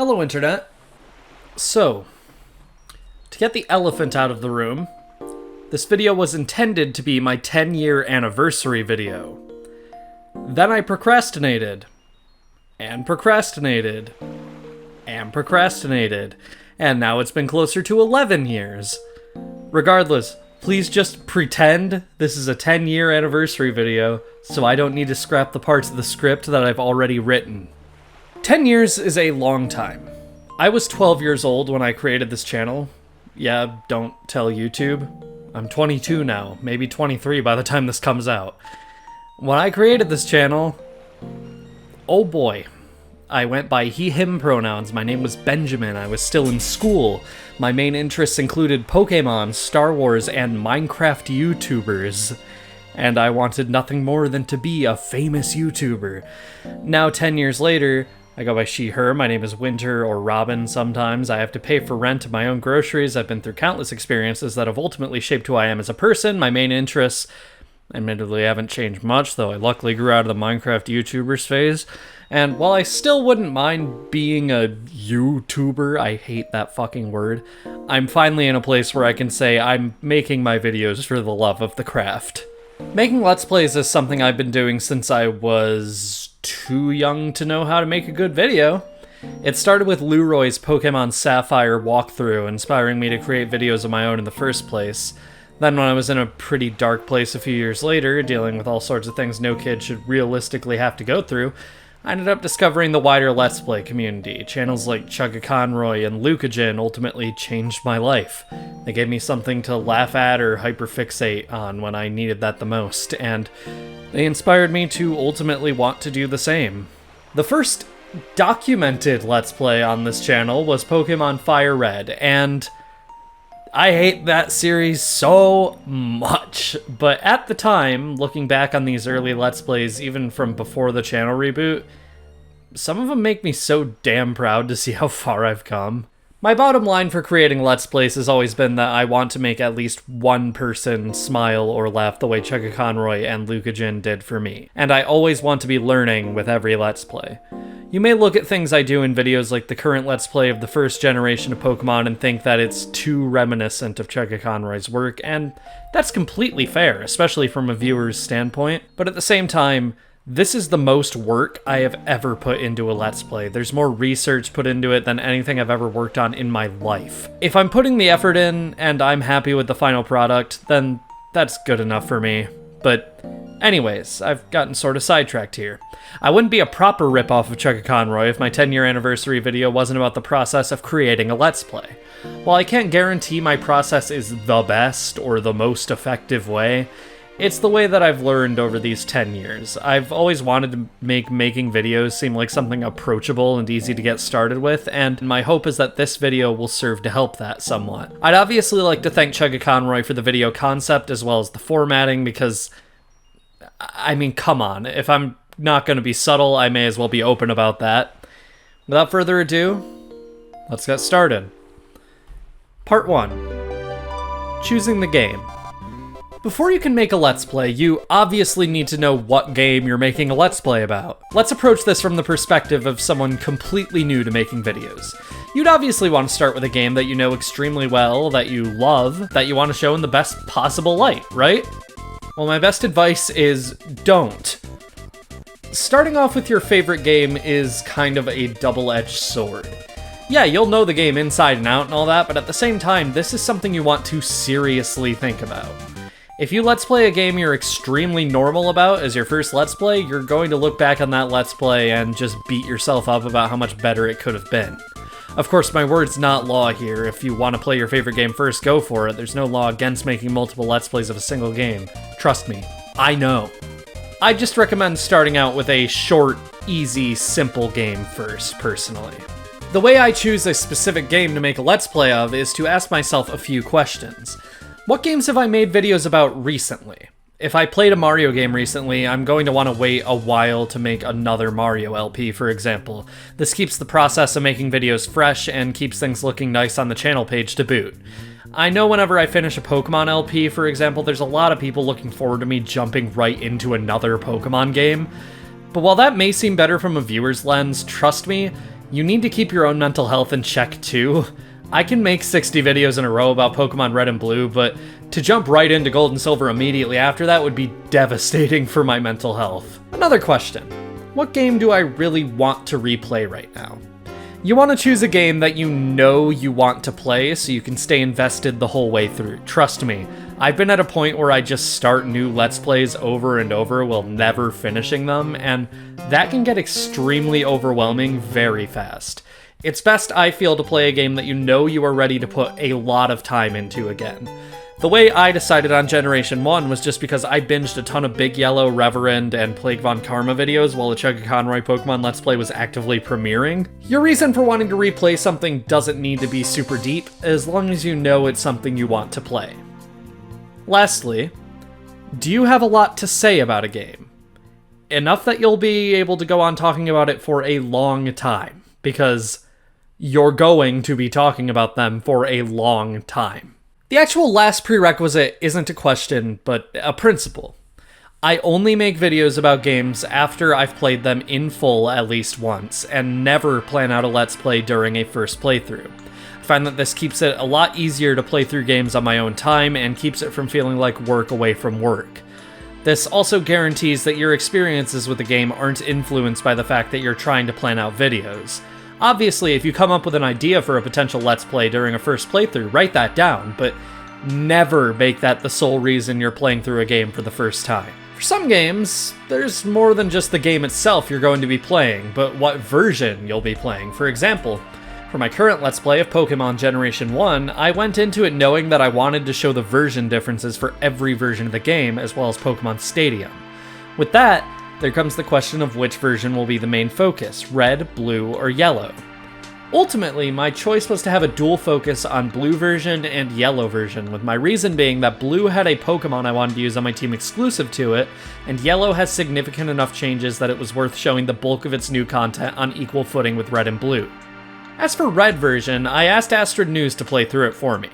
Hello, Internet. So, to get the elephant out of the room, this video was intended to be my 10-year anniversary video. Then I procrastinated, and procrastinated, and procrastinated, and now it's been closer to 11 years. Regardless, please just pretend this is a 10-year anniversary video, so I don't need to scrap the parts of the script that I've already written. 10 years is a long time. I was 12 years old when I created this channel. Yeah, don't tell YouTube. I'm 22 now, maybe 23 by the time this comes out. When I created this channel, oh boy, I went by he, him pronouns. My name was Benjamin. I was still in school. My main interests included Pokemon, Star Wars, and Minecraft YouTubers. And I wanted nothing more than to be a famous YouTuber. Now, 10 years later, I go by she, her. My name is Winter or Robin sometimes. I have to pay for rent and my own groceries. I've been through countless experiences that have ultimately shaped who I am as a person. My main interests, admittedly, haven't changed much, though I luckily grew out of the Minecraft YouTubers phase. And while I still wouldn't mind being a YouTuber, I hate that fucking word, I'm finally in a place where I can say I'm making my videos for the love of the craft. Making Let's Plays is something I've been doing since I was too young to know how to make a good video. It started with Leroy's Pokemon Sapphire walkthrough, inspiring me to create videos of my own in the first place. Then when I was in a pretty dark place a few years later, dealing with all sorts of things no kid should realistically have to go through, I ended up discovering the wider Let's Play community. Channels like Chuggaconroy and Lucagen ultimately changed my life. They gave me something to laugh at or hyperfixate on when I needed that the most, and they inspired me to ultimately want to do the same. The first documented Let's Play on this channel was Pokemon Fire Red, and I hate that series so much, but at the time, looking back on these early Let's Plays, even from before the channel reboot, some of them make me so damn proud to see how far I've come. My bottom line for creating Let's Plays has always been that I want to make at least one person smile or laugh the way Chuggaconroy and Lucagen did for me, and I always want to be learning with every Let's Play. You may look at things I do in videos like the current Let's Play of the first generation of Pokemon and think that it's too reminiscent of Chuggaconroy's work, and that's completely fair, especially from a viewer's standpoint, but at the same time, this is the most work I have ever put into a Let's Play. There's more research put into it than anything I've ever worked on in my life. If I'm putting the effort in and I'm happy with the final product, then that's good enough for me. But anyways, I've gotten sort of sidetracked here. I wouldn't be a proper ripoff of Chuggaconroy if my 10-year anniversary video wasn't about the process of creating a Let's Play. While I can't guarantee my process is the best or the most effective way, it's the way that I've learned over these 10 years. I've always wanted to make making videos seem like something approachable and easy to get started with, and my hope is that this video will serve to help that somewhat. I'd obviously like to thank Chuggaconroy for the video concept as well as the formatting, because, I mean, come on, if I'm not going to be subtle, I may as well be open about that. Without further ado, let's get started. Part 1. Choosing the game. Before you can make a Let's Play, you obviously need to know what game you're making a Let's Play about. Let's approach this from the perspective of someone completely new to making videos. You'd obviously want to start with a game that you know extremely well, that you love, that you want to show in the best possible light, right? Well, my best advice is don't. Starting off with your favorite game is kind of a double-edged sword. Yeah, you'll know the game inside and out and all that, but at the same time, this is something you want to seriously think about. If you Let's Play a game you're extremely normal about as your first Let's Play, you're going to look back on that Let's Play and just beat yourself up about how much better it could have been. Of course, my word's not law here. If you want to play your favorite game first, go for it. There's no law against making multiple Let's Plays of a single game. Trust me, I know. I just recommend starting out with a short, easy, simple game first, personally. The way I choose a specific game to make a Let's Play of is to ask myself a few questions. What games have I made videos about recently? If I played a Mario game recently, I'm going to want to wait a while to make another Mario LP, for example. This keeps the process of making videos fresh and keeps things looking nice on the channel page to boot. I know whenever I finish a Pokemon LP, for example, there's a lot of people looking forward to me jumping right into another Pokemon game. But while that may seem better from a viewer's lens, trust me, you need to keep your own mental health in check too. I can make 60 videos in a row about Pokemon Red and Blue, but to jump right into Gold and Silver immediately after that would be devastating for my mental health. Another question. What game do I really want to replay right now? You want to choose a game that you know you want to play so you can stay invested the whole way through. Trust me, I've been at a point where I just start new Let's Plays over and over while never finishing them, and that can get extremely overwhelming very fast. It's best, I feel, to play a game that you know you are ready to put a lot of time into again. The way I decided on Generation 1 was just because I binged a ton of Big Yellow, Reverend, and Plague Von Karma videos while the Chugga Conroy Pokemon Let's Play was actively premiering. Your reason for wanting to replay something doesn't need to be super deep, as long as you know it's something you want to play. Lastly, do you have a lot to say about a game? Enough that you'll be able to go on talking about it for a long time, because you're going to be talking about them for a long time. The actual last prerequisite isn't a question, but a principle. I only make videos about games after I've played them in full at least once, and never plan out a Let's Play during a first playthrough. I find that this keeps it a lot easier to play through games on my own time, and keeps it from feeling like work away from work. This also guarantees that your experiences with the game aren't influenced by the fact that you're trying to plan out videos. Obviously, if you come up with an idea for a potential Let's Play during a first playthrough, write that down, but never make that the sole reason you're playing through a game for the first time. For some games, there's more than just the game itself you're going to be playing, but what version you'll be playing. For example, for my current Let's Play of Pokemon Generation 1, I went into it knowing that I wanted to show the version differences for every version of the game, as well as Pokemon Stadium. With that, there comes the question of which version will be the main focus, red, blue, or yellow. Ultimately, my choice was to have a dual focus on blue version and yellow version, with my reason being that blue had a Pokemon I wanted to use on my team exclusive to it, and yellow has significant enough changes that it was worth showing the bulk of its new content on equal footing with red and blue. As for red version, I asked Astrid News to play through it for me.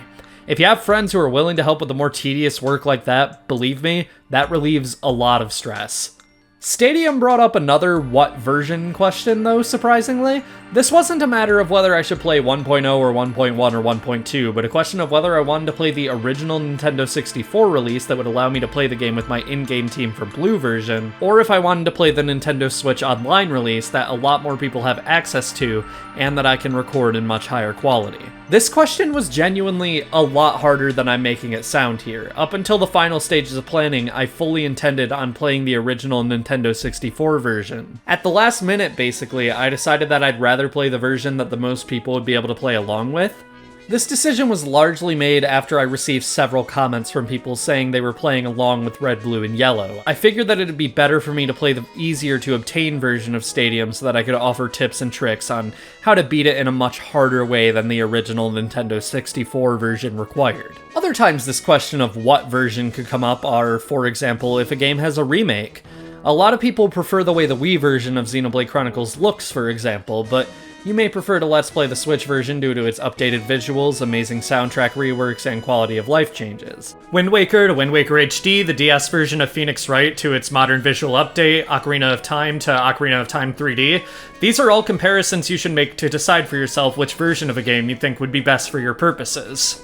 If you have friends who are willing to help with the more tedious work like that, believe me, that relieves a lot of stress. Stadium brought up another what version question though, surprisingly. This wasn't a matter of whether I should play 1.0 or 1.1 or 1.2, but a question of whether I wanted to play the original Nintendo 64 release that would allow me to play the game with my in-game team for blue version, or if I wanted to play the Nintendo Switch Online release that a lot more people have access to, and that I can record in much higher quality. This question was genuinely a lot harder than I'm making it sound here. Up until the final stages of planning, I fully intended on playing the original Nintendo 64 version. At the last minute, basically, I decided that I'd rather play the version that the most people would be able to play along with. This decision was largely made after I received several comments from people saying they were playing along with red, blue, and yellow. I figured that it'd be better for me to play the easier to obtain version of Stadium so that I could offer tips and tricks on how to beat it in a much harder way than the original Nintendo 64 version required. Other times this question of what version could come up are, for example, if a game has a remake. A lot of people prefer the way the Wii version of Xenoblade Chronicles looks, for example, but you may prefer to Let's Play the Switch version due to its updated visuals, amazing soundtrack reworks, and quality of life changes. Wind Waker to Wind Waker HD, the DS version of Phoenix Wright to its modern visual update, Ocarina of Time to Ocarina of Time 3D. These are all comparisons you should make to decide for yourself which version of a game you think would be best for your purposes.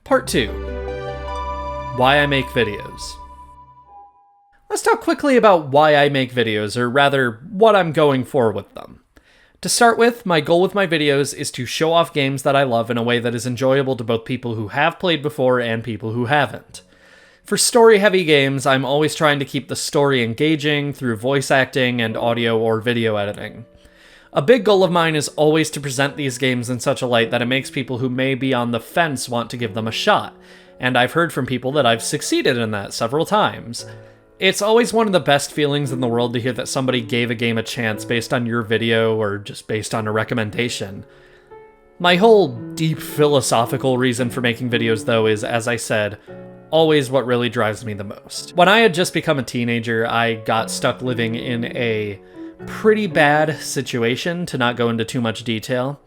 Part 2. Why I make videos. Let's talk quickly about why I make videos, or rather, what I'm going for with them. To start with, my goal with my videos is to show off games that I love in a way that is enjoyable to both people who have played before and people who haven't. For story-heavy games, I'm always trying to keep the story engaging through voice acting and audio or video editing. A big goal of mine is always to present these games in such a light that it makes people who may be on the fence want to give them a shot, and I've heard from people that I've succeeded in that several times. It's always one of the best feelings in the world to hear that somebody gave a game a chance based on your video or just based on a recommendation. My whole deep philosophical reason for making videos, though, is, as I said, always what really drives me the most. When I had just become a teenager, I got stuck living in a pretty bad situation, to not go into too much detail.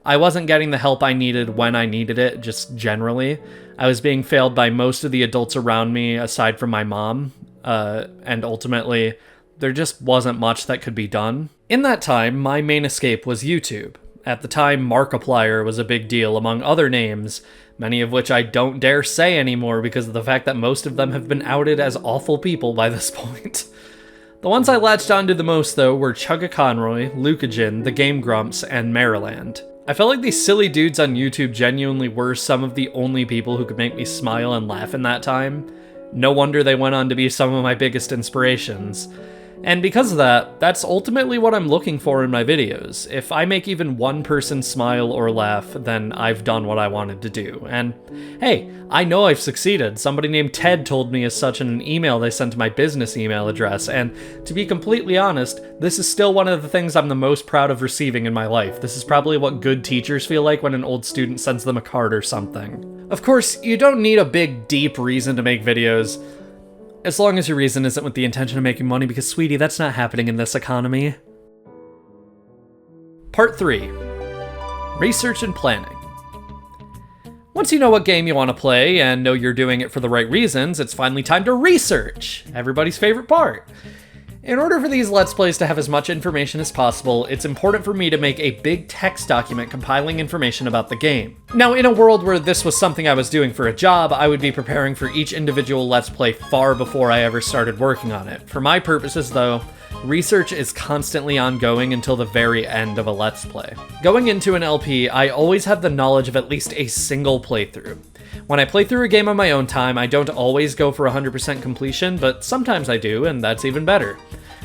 I wasn't getting the help I needed when I needed it, just generally. I was being failed by most of the adults around me, aside from my mom. And ultimately, there just wasn't much that could be done. In that time, my main escape was YouTube. At the time, Markiplier was a big deal among other names, many of which I don't dare say anymore because of the fact that most of them have been outed as awful people by this point. The ones I latched onto the most, though, were Chugga Conroy, Lucajin, The Game Grumps, and Maryland. I felt like these silly dudes on YouTube genuinely were some of the only people who could make me smile and laugh in that time. No wonder they went on to be some of my biggest inspirations. And because of that, that's ultimately what I'm looking for in my videos. If I make even one person smile or laugh, then I've done what I wanted to do. And hey, I know I've succeeded. Somebody named Ted told me as such in an email they sent to my business email address, and to be completely honest, this is still one of the things I'm the most proud of receiving in my life. This is probably what good teachers feel like when an old student sends them a card or something. Of course, you don't need a big, deep reason to make videos, as long as your reason isn't with the intention of making money, because sweetie, that's not happening in this economy. Part 3. Research and planning. Once you know what game you want to play and know you're doing it for the right reasons, it's finally time to research, everybody's favorite part. In order for these Let's Plays to have as much information as possible, it's important for me to make a big text document compiling information about the game. Now, in a world where this was something I was doing for a job, I would be preparing for each individual Let's Play far before I ever started working on it. For my purposes, though, research is constantly ongoing until the very end of a Let's Play. Going into an LP, I always have the knowledge of at least a single playthrough. When I play through a game on my own time, I don't always go for 100% completion, but sometimes I do, and that's even better.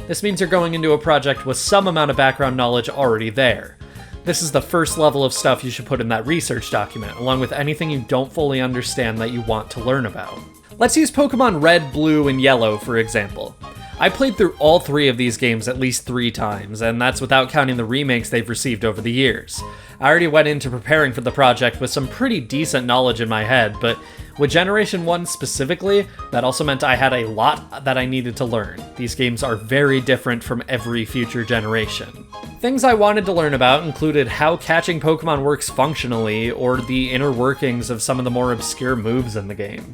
This means you're going into a project with some amount of background knowledge already there. This is the first level of stuff you should put in that research document, along with anything you don't fully understand that you want to learn about. Let's use Pokemon Red, Blue, and Yellow, for example. I played through all 3 of these games at least 3 times, and that's without counting the remakes they've received over the years. I already went into preparing for the project with some pretty decent knowledge in my head, but with Generation 1 specifically, that also meant I had a lot that I needed to learn. These games are very different from every future generation. Things I wanted to learn about included how catching Pokemon works functionally, or the inner workings of some of the more obscure moves in the game.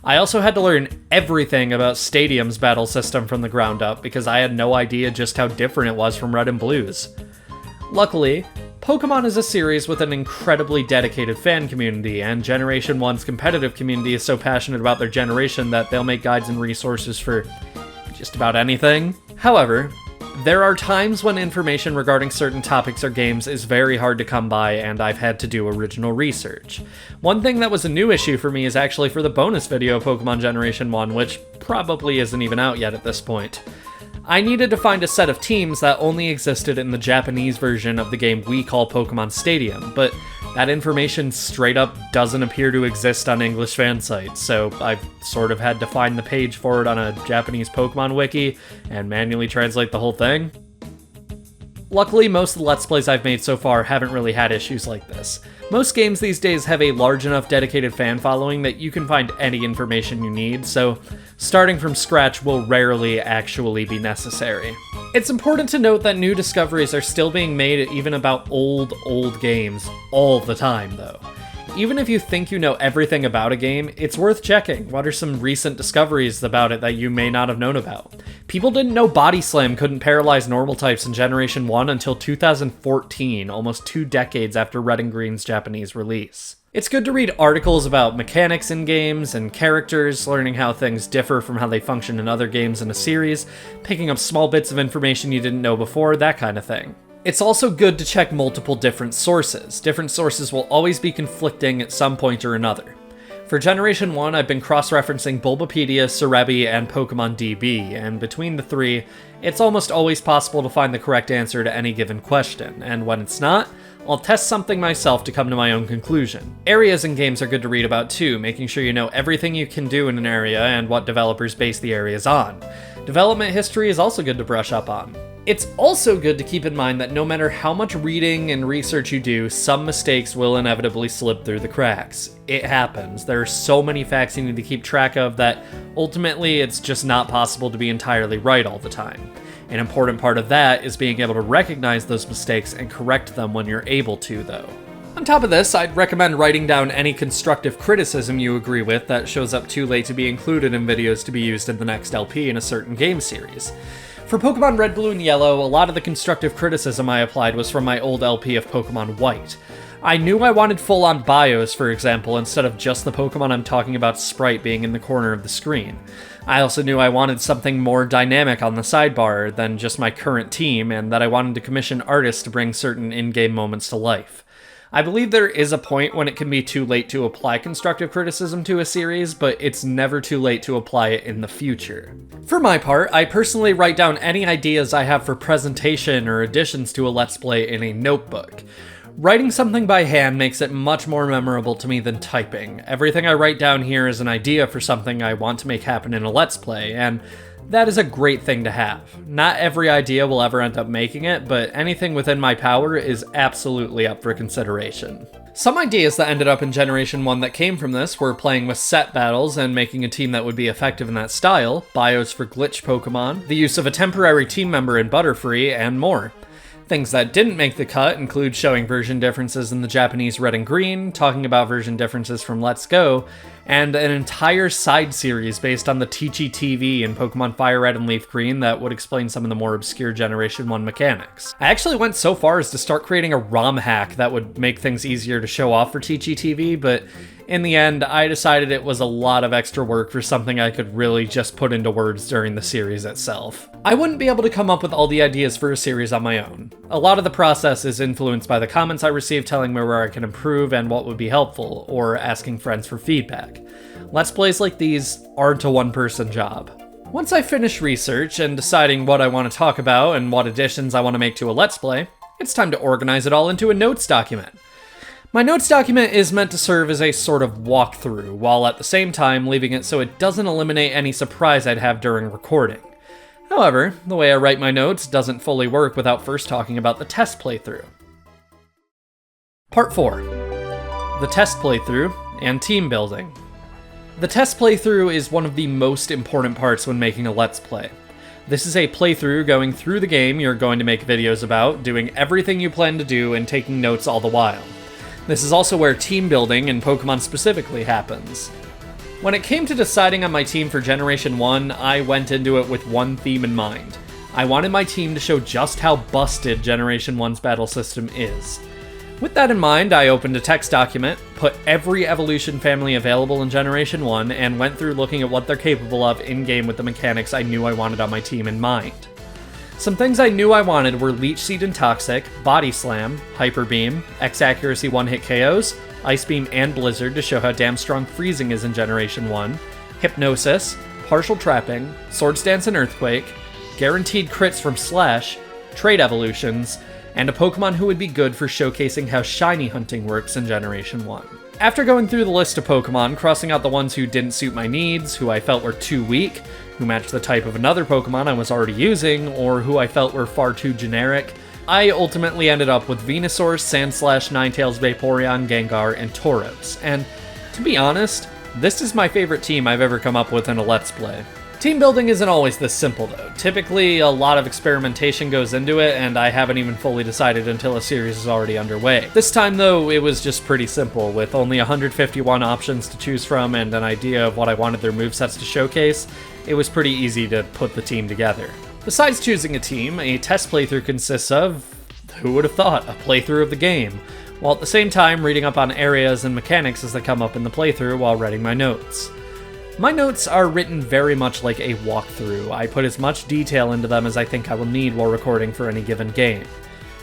I also had to learn everything about Stadium's battle system from the ground up, because I had no idea just how different it was from Red and Blue's. Luckily, Pokemon is a series with an incredibly dedicated fan community, and Generation 1's competitive community is so passionate about their generation that they'll make guides and resources for just about anything. However, there are times when information regarding certain topics or games is very hard to come by, and I've had to do original research. One thing that was a new issue for me is actually for the bonus video of Pokemon Generation 1, which probably isn't even out yet at this point. I needed to find a set of teams that only existed in the Japanese version of the game we call Pokemon Stadium, but that information straight up doesn't appear to exist on English fan sites, so I've sort of had to find the page for it on a Japanese Pokemon wiki and manually translate the whole thing. Luckily, most of the Let's Plays I've made so far haven't really had issues like this. Most games these days have a large enough dedicated fan following that you can find any information you need, so starting from scratch will rarely actually be necessary. It's important to note that new discoveries are still being made even about old games all the time, though. Even if you think you know everything about a game, it's worth checking what are some recent discoveries about it that you may not have known about. People didn't know Body Slam couldn't paralyze normal types in Generation 1 until 2014, almost 2 decades after Red and Green's Japanese release. It's good to read articles about mechanics in games and characters, learning how things differ from how they function in other games in a series, picking up small bits of information you didn't know before, that kind of thing. It's also good to check multiple different sources. Different sources will always be conflicting at some point or another. For Generation 1, I've been cross-referencing Bulbapedia, Cerebi, and Pokemon DB, and between the 3, it's almost always possible to find the correct answer to any given question, and when it's not, I'll test something myself to come to my own conclusion. Areas in games are good to read about too, making sure you know everything you can do in an area and what developers base the areas on. Development history is also good to brush up on. It's also good to keep in mind that no matter how much reading and research you do, some mistakes will inevitably slip through the cracks. It happens. There are so many facts you need to keep track of that ultimately it's just not possible to be entirely right all the time. An important part of that is being able to recognize those mistakes and correct them when you're able to, though. On top of this, I'd recommend writing down any constructive criticism you agree with that shows up too late to be included in videos to be used in the next LP in a certain game series. For Pokemon Red, Blue, and Yellow, a lot of the constructive criticism I applied was from my old LP of Pokemon White. I knew I wanted full-on bios, for example, instead of just the Pokemon I'm talking about sprite being in the corner of the screen. I also knew I wanted something more dynamic on the sidebar than just my current team, and that I wanted to commission artists to bring certain in-game moments to life. I believe there is a point when it can be too late to apply constructive criticism to a series, but it's never too late to apply it in the future. For my part, I personally write down any ideas I have for presentation or additions to a Let's Play in a notebook. Writing something by hand makes it much more memorable to me than typing. Everything I write down here is an idea for something I want to make happen in a Let's Play, and that is a great thing to have. Not every idea will ever end up making it, but anything within my power is absolutely up for consideration. Some ideas that ended up in Generation 1 that came from this were playing with set battles and making a team that would be effective in that style, bios for glitch Pokemon, the use of a temporary team member in Butterfree, and more. Things that didn't make the cut include showing version differences in the Japanese Red and Green, talking about version differences from Let's Go, and an entire side series based on the Teachy TV in Pokemon Fire Red and Leaf Green that would explain some of the more obscure Generation 1 mechanics. I actually went so far as to start creating a ROM hack that would make things easier to show off for Teachy TV, but in the end, I decided it was a lot of extra work for something I could really just put into words during the series itself. I wouldn't be able to come up with all the ideas for a series on my own. A lot of the process is influenced by the comments I receive telling me where I can improve and what would be helpful, or asking friends for feedback. Let's Plays like these aren't a one-person job. Once I finish research and deciding what I want to talk about and what additions I want to make to a Let's Play, it's time to organize it all into a notes document. My notes document is meant to serve as a sort of walkthrough, while at the same time leaving it so it doesn't eliminate any surprise I'd have during recording. However, the way I write my notes doesn't fully work without first talking about the test playthrough. Part 4. The test playthrough and team building. The test playthrough is one of the most important parts when making a Let's Play. This is a playthrough going through the game you're going to make videos about, doing everything you plan to do, and taking notes all the while. This is also where team building, and Pokemon specifically, happens. When it came to deciding on my team for Generation 1, I went into it with one theme in mind. I wanted my team to show just how busted Generation 1's battle system is. With that in mind, I opened a text document, put every evolution family available in Generation 1, and went through looking at what they're capable of in-game with the mechanics I knew I wanted on my team in mind. Some things I knew I wanted were Leech Seed and Toxic, Body Slam, Hyper Beam, X-Accuracy one-hit KOs, Ice Beam and Blizzard to show how damn strong Freezing is in Generation 1, Hypnosis, Partial Trapping, Swords Dance and Earthquake, Guaranteed Crits from Slash, Trade Evolutions, and a Pokemon who would be good for showcasing how shiny hunting works in Generation 1. After going through the list of Pokemon, crossing out the ones who didn't suit my needs, who I felt were too weak, who matched the type of another Pokemon I was already using, or who I felt were far too generic, I ultimately ended up with Venusaur, Sandslash, Ninetales, Vaporeon, Gengar, and Tauros. And to be honest, this is my favorite team I've ever come up with in a Let's Play. Team building isn't always this simple though. Typically, a lot of experimentation goes into it, and I haven't even fully decided until a series is already underway. This time though, it was just pretty simple, with only 151 options to choose from and an idea of what I wanted their movesets to showcase. It was pretty easy to put the team together. Besides choosing a team, a test playthrough consists of, who would have thought, a playthrough of the game, while at the same time reading up on areas and mechanics as they come up in the playthrough while writing my notes. My notes are written very much like a walkthrough. I put as much detail into them as I think I will need while recording for any given game.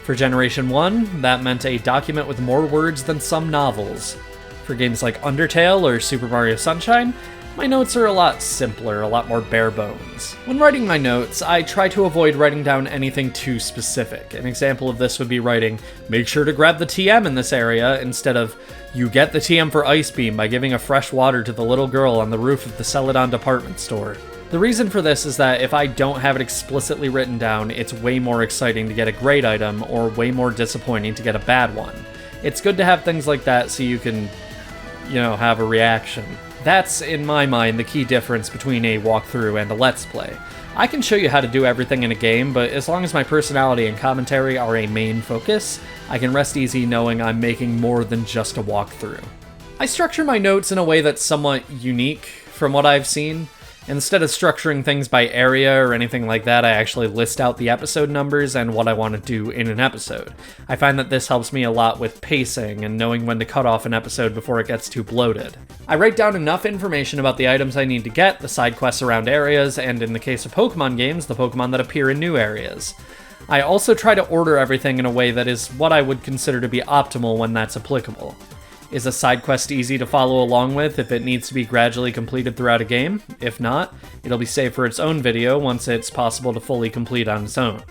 For Generation 1, that meant a document with more words than some novels. For games like Undertale or Super Mario Sunshine, my notes are a lot simpler, a lot more bare bones. When writing my notes, I try to avoid writing down anything too specific. An example of this would be writing, "Make sure to grab the TM in this area," instead of, "You get the TM for Ice Beam by giving a fresh water to the little girl on the roof of the Celadon department store." The reason for this is that if I don't have it explicitly written down, it's way more exciting to get a great item, or way more disappointing to get a bad one. It's good to have things like that so you can, have a reaction. That's, in my mind, the key difference between a walkthrough and a Let's Play. I can show you how to do everything in a game, but as long as my personality and commentary are a main focus, I can rest easy knowing I'm making more than just a walkthrough. I structure my notes in a way that's somewhat unique from what I've seen. Instead of structuring things by area or anything like that, I actually list out the episode numbers and what I want to do in an episode. I find that this helps me a lot with pacing and knowing when to cut off an episode before it gets too bloated. I write down enough information about the items I need to get, the side quests around areas, and in the case of Pokemon games, the Pokemon that appear in new areas. I also try to order everything in a way that is what I would consider to be optimal when that's applicable. Is a side quest easy to follow along with if it needs to be gradually completed throughout a game? If not, it'll be saved for its own video once it's possible to fully complete on its own.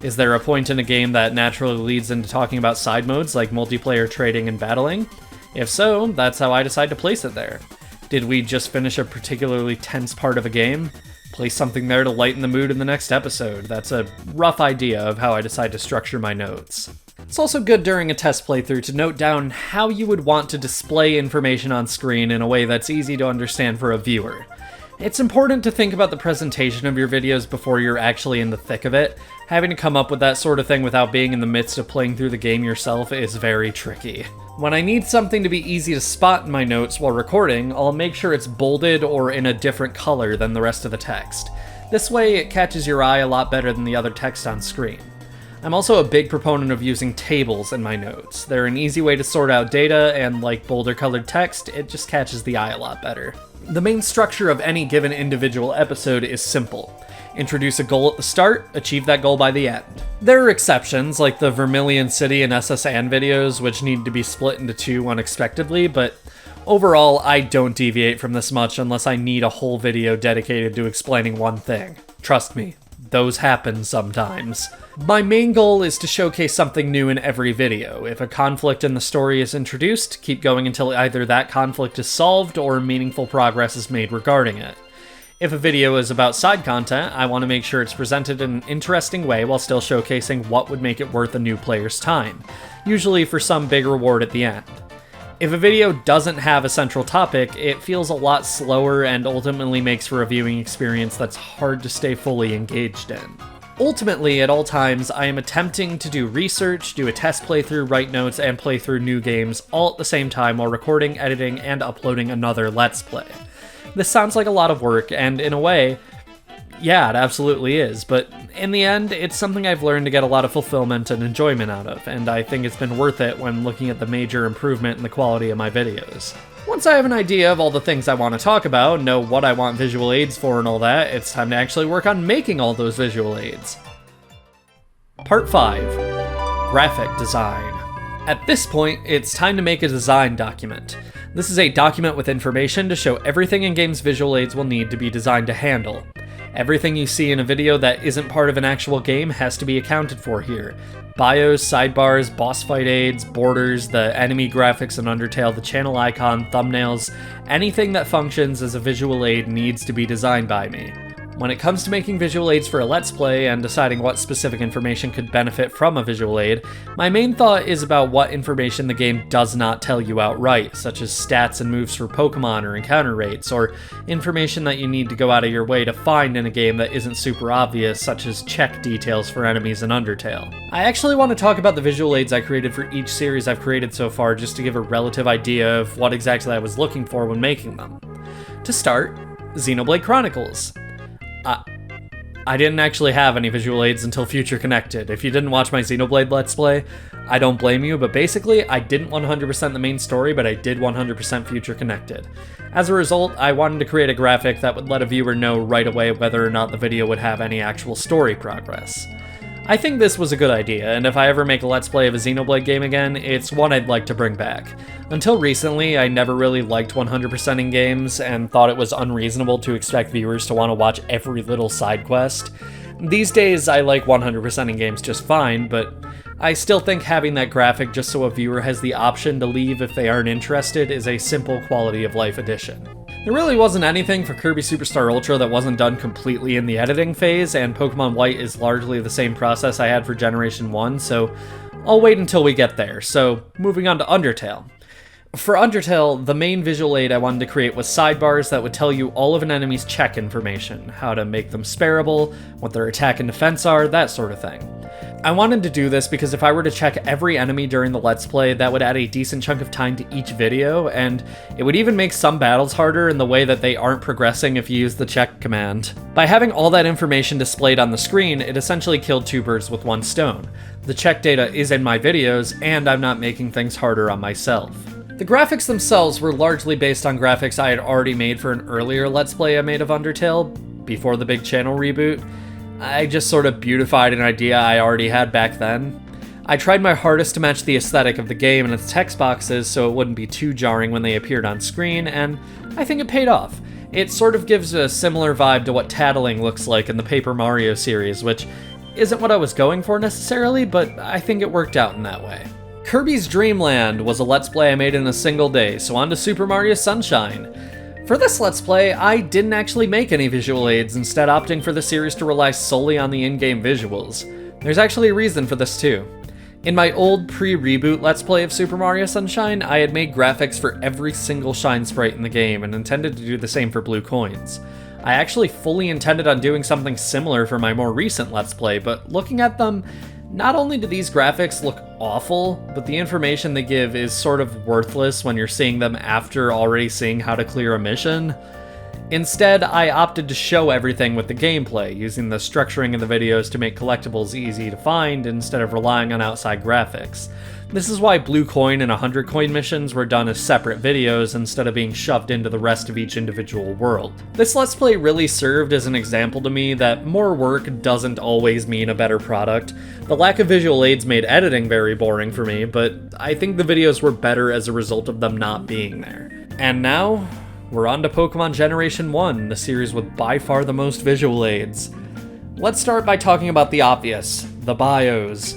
Is there a point in a game that naturally leads into talking about side modes like multiplayer trading and battling? If so, that's how I decide to place it there. Did we just finish a particularly tense part of a game? Place something there to lighten the mood in the next episode. That's a rough idea of how I decide to structure my notes. It's also good during a test playthrough to note down how you would want to display information on screen in a way that's easy to understand for a viewer. It's important to think about the presentation of your videos before you're actually in the thick of it. Having to come up with that sort of thing without being in the midst of playing through the game yourself is very tricky. When I need something to be easy to spot in my notes while recording, I'll make sure it's bolded or in a different color than the rest of the text. This way it catches your eye a lot better than the other text on screen. I'm also a big proponent of using tables in my notes. They're an easy way to sort out data, and like bolder colored text, it just catches the eye a lot better. The main structure of any given individual episode is simple. Introduce a goal at the start, achieve that goal by the end. There are exceptions, like the Vermilion City and SS Anne videos, which need to be split into two unexpectedly, but overall, I don't deviate from this much unless I need a whole video dedicated to explaining one thing. Trust me, those happen sometimes. My main goal is to showcase something new in every video. If a conflict in the story is introduced, keep going until either that conflict is solved or meaningful progress is made regarding it. If a video is about side content, I want to make sure it's presented in an interesting way while still showcasing what would make it worth a new player's time, usually for some big reward at the end. If a video doesn't have a central topic, it feels a lot slower and ultimately makes for a viewing experience that's hard to stay fully engaged in. Ultimately, at all times, I am attempting to do research, do a test playthrough, write notes, and play through new games all at the same time while recording, editing, and uploading another Let's Play. This sounds like a lot of work, and in a way, yeah, it absolutely is, but in the end, it's something I've learned to get a lot of fulfillment and enjoyment out of, and I think it's been worth it when looking at the major improvement in the quality of my videos. Once I have an idea of all the things I want to talk about, know what I want visual aids for and all that, it's time to actually work on making all those visual aids. Part 5. Graphic Design. At this point, it's time to make a design document. This is a document with information to show everything in game's visual aids will need to be designed to handle. Everything you see in a video that isn't part of an actual game has to be accounted for here. Bios, sidebars, boss fight aids, borders, the enemy graphics in Undertale, the channel icon, thumbnails, anything that functions as a visual aid needs to be designed by me. When it comes to making visual aids for a Let's Play and deciding what specific information could benefit from a visual aid, my main thought is about what information the game does not tell you outright, such as stats and moves for Pokemon or encounter rates, or information that you need to go out of your way to find in a game that isn't super obvious, such as check details for enemies in Undertale. I actually want to talk about the visual aids I created for each series I've created so far, just to give a relative idea of what exactly I was looking for when making them. To start, Xenoblade Chronicles. I didn't actually have any visual aids until Future Connected. If you didn't watch my Xenoblade Let's Play, I don't blame you, but basically, I didn't 100% the main story, but I did 100% Future Connected. As a result, I wanted to create a graphic that would let a viewer know right away whether or not the video would have any actual story progress. I think this was a good idea, and if I ever make a Let's Play of a Xenoblade game again, it's one I'd like to bring back. Until recently, I never really liked 100%ing games, and thought it was unreasonable to expect viewers to want to watch every little side quest. These days, I like 100%ing games just fine, but I still think having that graphic just so a viewer has the option to leave if they aren't interested is a simple quality of life addition. There really wasn't anything for Kirby Superstar Ultra that wasn't done completely in the editing phase, and Pokemon White is largely the same process I had for Generation 1, so I'll wait until we get there. So, moving on to Undertale. For Undertale, the main visual aid I wanted to create was sidebars that would tell you all of an enemy's check information, how to make them spareable, what their attack and defense are, that sort of thing. I wanted to do this because if I were to check every enemy during the Let's Play, that would add a decent chunk of time to each video, and it would even make some battles harder in the way that they aren't progressing if you use the check command. By having all that information displayed on the screen, it essentially killed two birds with one stone. The check data is in my videos, and I'm not making things harder on myself. The graphics themselves were largely based on graphics I had already made for an earlier Let's Play I made of Undertale, before the big channel reboot. I just sort of beautified an idea I already had back then. I tried my hardest to match the aesthetic of the game and its text boxes so it wouldn't be too jarring when they appeared on screen, and I think it paid off. It sort of gives a similar vibe to what tattling looks like in the Paper Mario series, which isn't what I was going for necessarily, but I think it worked out in that way. Kirby's Dream Land was a Let's Play I made in a single day, so on to Super Mario Sunshine. For this Let's Play, I didn't actually make any visual aids, instead opting for the series to rely solely on the in-game visuals. There's actually a reason for this too. In my old pre-reboot Let's Play of Super Mario Sunshine, I had made graphics for every single shine sprite in the game and intended to do the same for blue coins. I actually fully intended on doing something similar for my more recent Let's Play, but looking at them, not only do these graphics look awful, but the information they give is sort of worthless when you're seeing them after already seeing how to clear a mission. Instead, I opted to show everything with the gameplay, using the structuring of the videos to make collectibles easy to find instead of relying on outside graphics. This is why Blue Coin and 100 Coin missions were done as separate videos instead of being shoved into the rest of each individual world. This Let's Play really served as an example to me that more work doesn't always mean a better product. The lack of visual aids made editing very boring for me, but I think the videos were better as a result of them not being there. And now, we're on to Pokemon Generation 1, the series with by far the most visual aids. Let's start by talking about the obvious, the bios.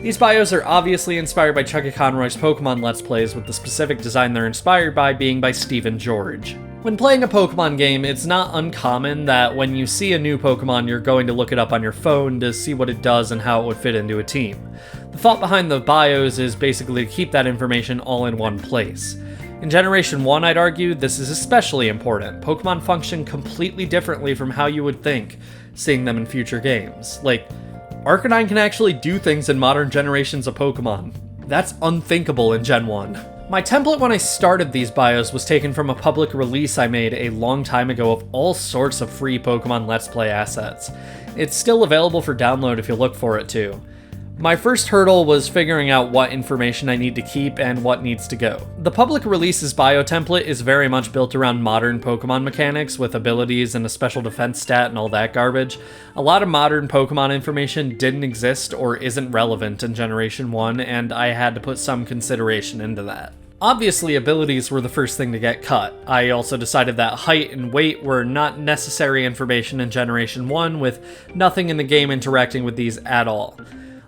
These bios are obviously inspired by Chucky Conroy's Pokemon Let's Plays, with the specific design they're inspired by being by Stephen George. When playing a Pokemon game, it's not uncommon that when you see a new Pokemon, you're going to look it up on your phone to see what it does and how it would fit into a team. The thought behind the bios is basically to keep that information all in one place. In Generation 1, I'd argue, this is especially important. Pokemon function completely differently from how you would think, seeing them in future games. Like, Arcanine can actually do things in modern generations of Pokemon. That's unthinkable in Gen 1. My template when I started these bios was taken from a public release I made a long time ago of all sorts of free Pokemon Let's Play assets. It's still available for download if you look for it too. My first hurdle was figuring out what information I need to keep and what needs to go. The public release's bio template is very much built around modern Pokemon mechanics with abilities and a special defense stat and all that garbage. A lot of modern Pokemon information didn't exist or isn't relevant in Generation 1, and I had to put some consideration into that. Obviously, abilities were the first thing to get cut. I also decided that height and weight were not necessary information in Generation 1, with nothing in the game interacting with these at all.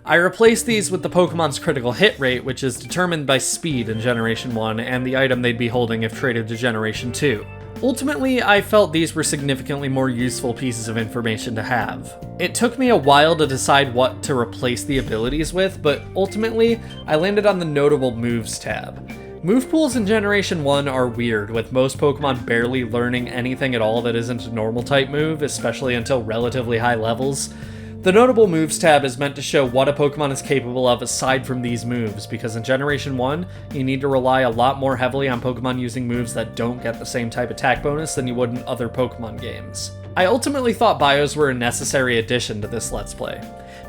I replaced these with the Pokemon's critical hit rate, which is determined by speed in Generation 1, and the item they'd be holding if traded to Generation 2. Ultimately, I felt these were significantly more useful pieces of information to have. It took me a while to decide what to replace the abilities with, but ultimately, I landed on the Notable Moves tab. Move pools in Generation 1 are weird, with most Pokemon barely learning anything at all that isn't a normal type move, especially until relatively high levels. The Notable Moves tab is meant to show what a Pokemon is capable of aside from these moves, because in Generation 1, you need to rely a lot more heavily on Pokemon using moves that don't get the same type attack bonus than you would in other Pokemon games. I ultimately thought bios were a necessary addition to this Let's Play.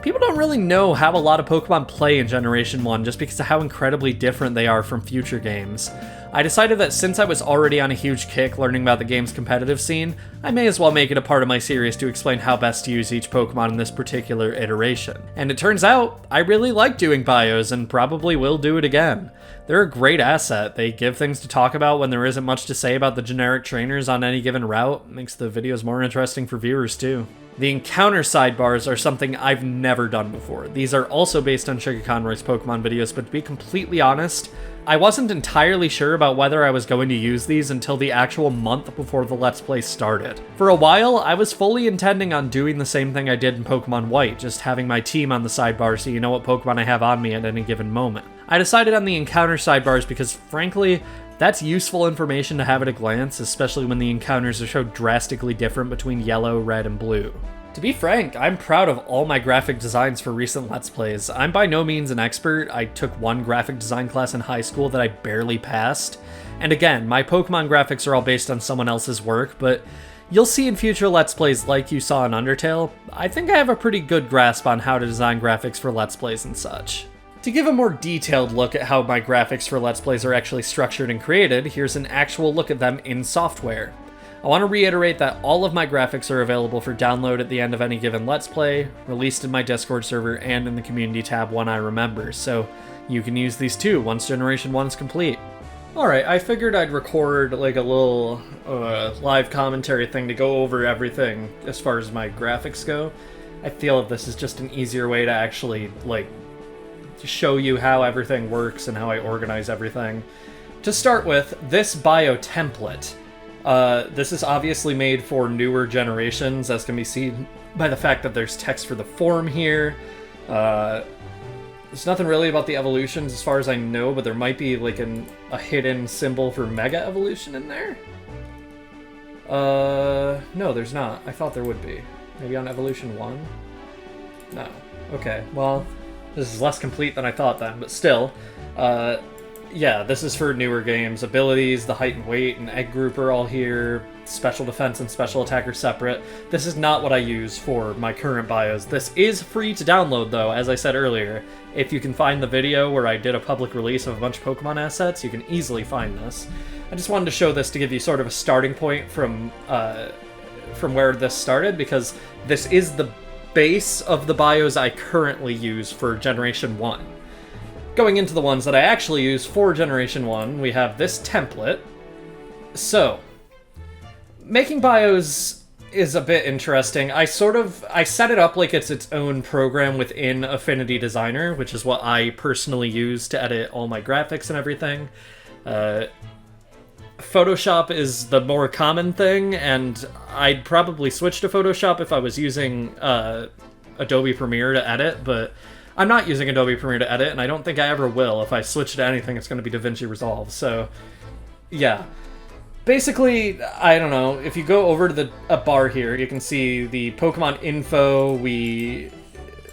People don't really know how a lot of Pokemon play in Generation 1 just because of how incredibly different they are from future games. I decided that since I was already on a huge kick learning about the game's competitive scene, I may as well make it a part of my series to explain how best to use each Pokemon in this particular iteration. And it turns out, I really like doing bios and probably will do it again. They're a great asset. They give things to talk about when there isn't much to say about the generic trainers on any given route. Makes the videos more interesting for viewers too. The encounter sidebars are something I've never done before. These are also based on Chucky Conroy's Pokemon videos, but to be completely honest, I wasn't entirely sure about whether I was going to use these until the actual month before the Let's Play started. For a while, I was fully intending on doing the same thing I did in Pokemon White, just having my team on the sidebar so you know what Pokemon I have on me at any given moment. I decided on the encounter sidebars because, frankly, that's useful information to have at a glance, especially when the encounters are so drastically different between yellow, red, and blue. To be frank, I'm proud of all my graphic designs for recent Let's Plays. I'm by no means an expert. I took one graphic design class in high school that I barely passed. And again, my Pokemon graphics are all based on someone else's work, but you'll see in future Let's Plays like you saw in Undertale, I think I have a pretty good grasp on how to design graphics for Let's Plays and such. To give a more detailed look at how my graphics for Let's Plays are actually structured and created, here's an actual look at them in software. I want to reiterate that all of my graphics are available for download at the end of any given Let's Play, released in my Discord server and in the community tab when I remember, so you can use these too once Generation 1 is complete. Alright, I figured I'd record like a little live commentary thing to go over everything as far as my graphics go. I feel that this is just an easier way to actually like show you how everything works and how I organize everything. To start with, this bio template. This is obviously made for newer generations, as can be seen by the fact that there's text for the form here. There's nothing really about the evolutions as far as I know, but there might be like a hidden symbol for Mega Evolution in there? No, there's not. I thought there would be. Maybe on Evolution 1? No. Okay, well, this is less complete than I thought then, but still. Yeah, this is for newer games. Abilities, the height and weight, and egg group are all here. Special defense and special attack are separate. This is not what I use for my current bios. This is free to download, though, as I said earlier. If you can find the video where I did a public release of a bunch of Pokemon assets, you can easily find this. I just wanted to show this to give you sort of a starting point from where this started, because this is the base of the bios I currently use for Generation 1. Going into the ones that I actually use for Generation 1, we have this template. So, making bios is a bit interesting. I set it up like it's its own program within Affinity Designer, which is what I personally use to edit all my graphics and everything. Photoshop is the more common thing, and I'd probably switch to Photoshop if I was using Adobe Premiere to edit, but I'm not using Adobe Premiere to edit, and I don't think I ever will. If I switch to anything, it's going to be DaVinci Resolve, so yeah. Basically, I don't know, if you go over to a bar here, you can see the Pokemon info.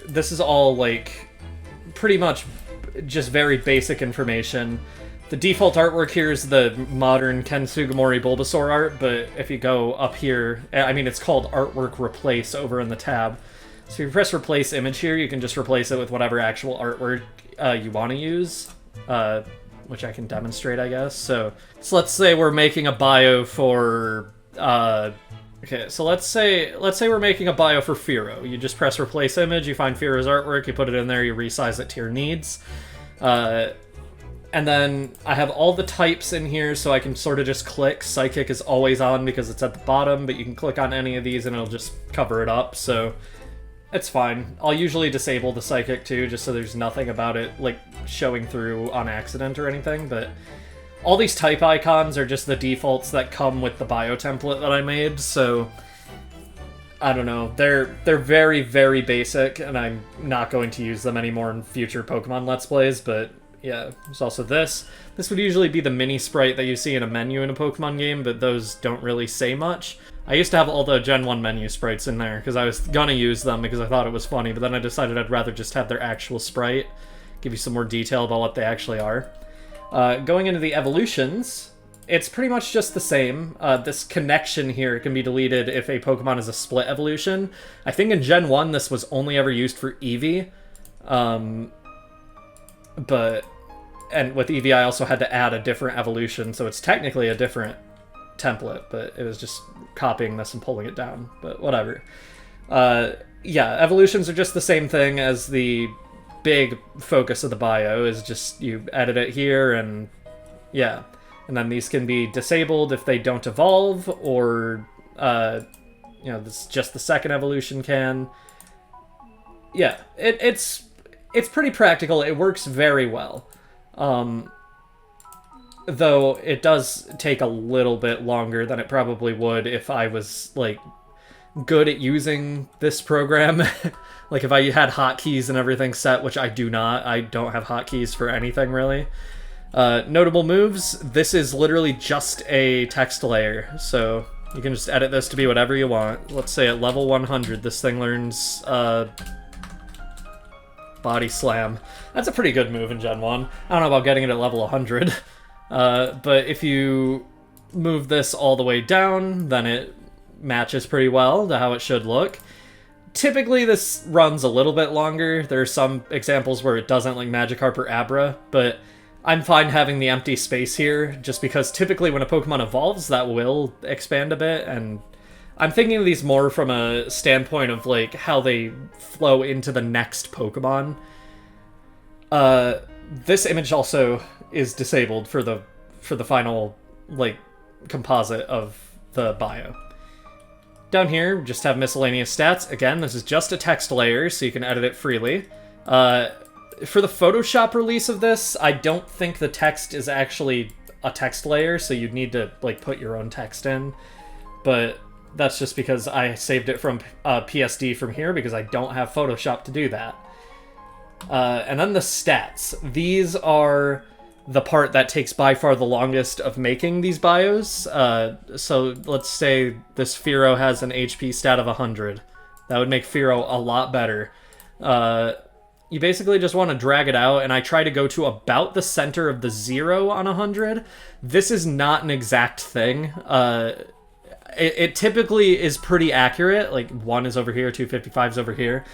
This is all, like, pretty much just very basic information. The default artwork here is the modern Ken Sugimori Bulbasaur art, but if you go up here, I mean, it's called Artwork Replace over in the tab. So if you press Replace Image here, you can just replace it with whatever actual artwork you want to use, which I can demonstrate, I guess. So let's say we're making a bio for... okay, so let's say we're making a bio for Firo. You just press Replace Image, you find Firo's artwork, you put it in there, you resize it to your needs. And then I have all the types in here, so I can sort of just click. Psychic is always on because it's at the bottom, but you can click on any of these and it'll just cover it up, so it's fine. I'll usually disable the Psychic too, just so there's nothing about it like showing through on accident or anything, but all these type icons are just the defaults that come with the bio template that I made, so I don't know. They're very, very basic, and I'm not going to use them anymore in future Pokemon Let's Plays, but yeah, there's also this. This would usually be the mini sprite that you see in a menu in a Pokemon game, but those don't really say much. I used to have all the Gen 1 menu sprites in there, because I was gonna use them because I thought it was funny, but then I decided I'd rather just have their actual sprite, give you some more detail about what they actually are. Going into the evolutions, it's pretty much just the same. This connection here can be deleted if a Pokemon is a split evolution. I think in Gen 1 this was only ever used for Eevee. And with Eevee I also had to add a different evolution, so it's technically a different template, but it was just copying this and pulling it down, but whatever. Yeah, evolutions are just the same thing as the big focus of the bio, is just you edit it here, and yeah. And then these can be disabled if they don't evolve, or, you know, this just the second evolution can. Yeah, it's pretty practical. It works very well. Though it does take a little bit longer than it probably would if I was, like, good at using this program. Like if I had hotkeys and everything set, which I do not. I don't have hotkeys for anything really. Notable moves. This is literally just a text layer, so you can just edit this to be whatever you want. Let's say at level 100, this thing learns Body Slam. That's a pretty good move in Gen 1. I don't know about getting it at level 100, but if you move this all the way down, then it matches pretty well to how it should look. Typically, this runs a little bit longer. There are some examples where it doesn't, like Magikarp or Abra, but I'm fine having the empty space here, just because typically when a Pokemon evolves, that will expand a bit, and I'm thinking of these more from a standpoint of, like, how they flow into the next Pokemon. This image also is disabled for the final, like, composite of the bio. Down here, just have miscellaneous stats. Again, this is just a text layer, so you can edit it freely. For the Photoshop release of this, I don't think the text is actually a text layer, so you'd need to, like, put your own text in. But that's just because I saved it from PSD from here, because I don't have Photoshop to do that. And then the stats. These are the part that takes by far the longest of making these bios. So let's say this Fearow has an HP stat of 100. That would make Fearow a lot better. You basically just want to drag it out, and I try to go to about the center of the 0 on 100. This is not an exact thing. It typically is pretty accurate, like 1 is over here, 255 is over here.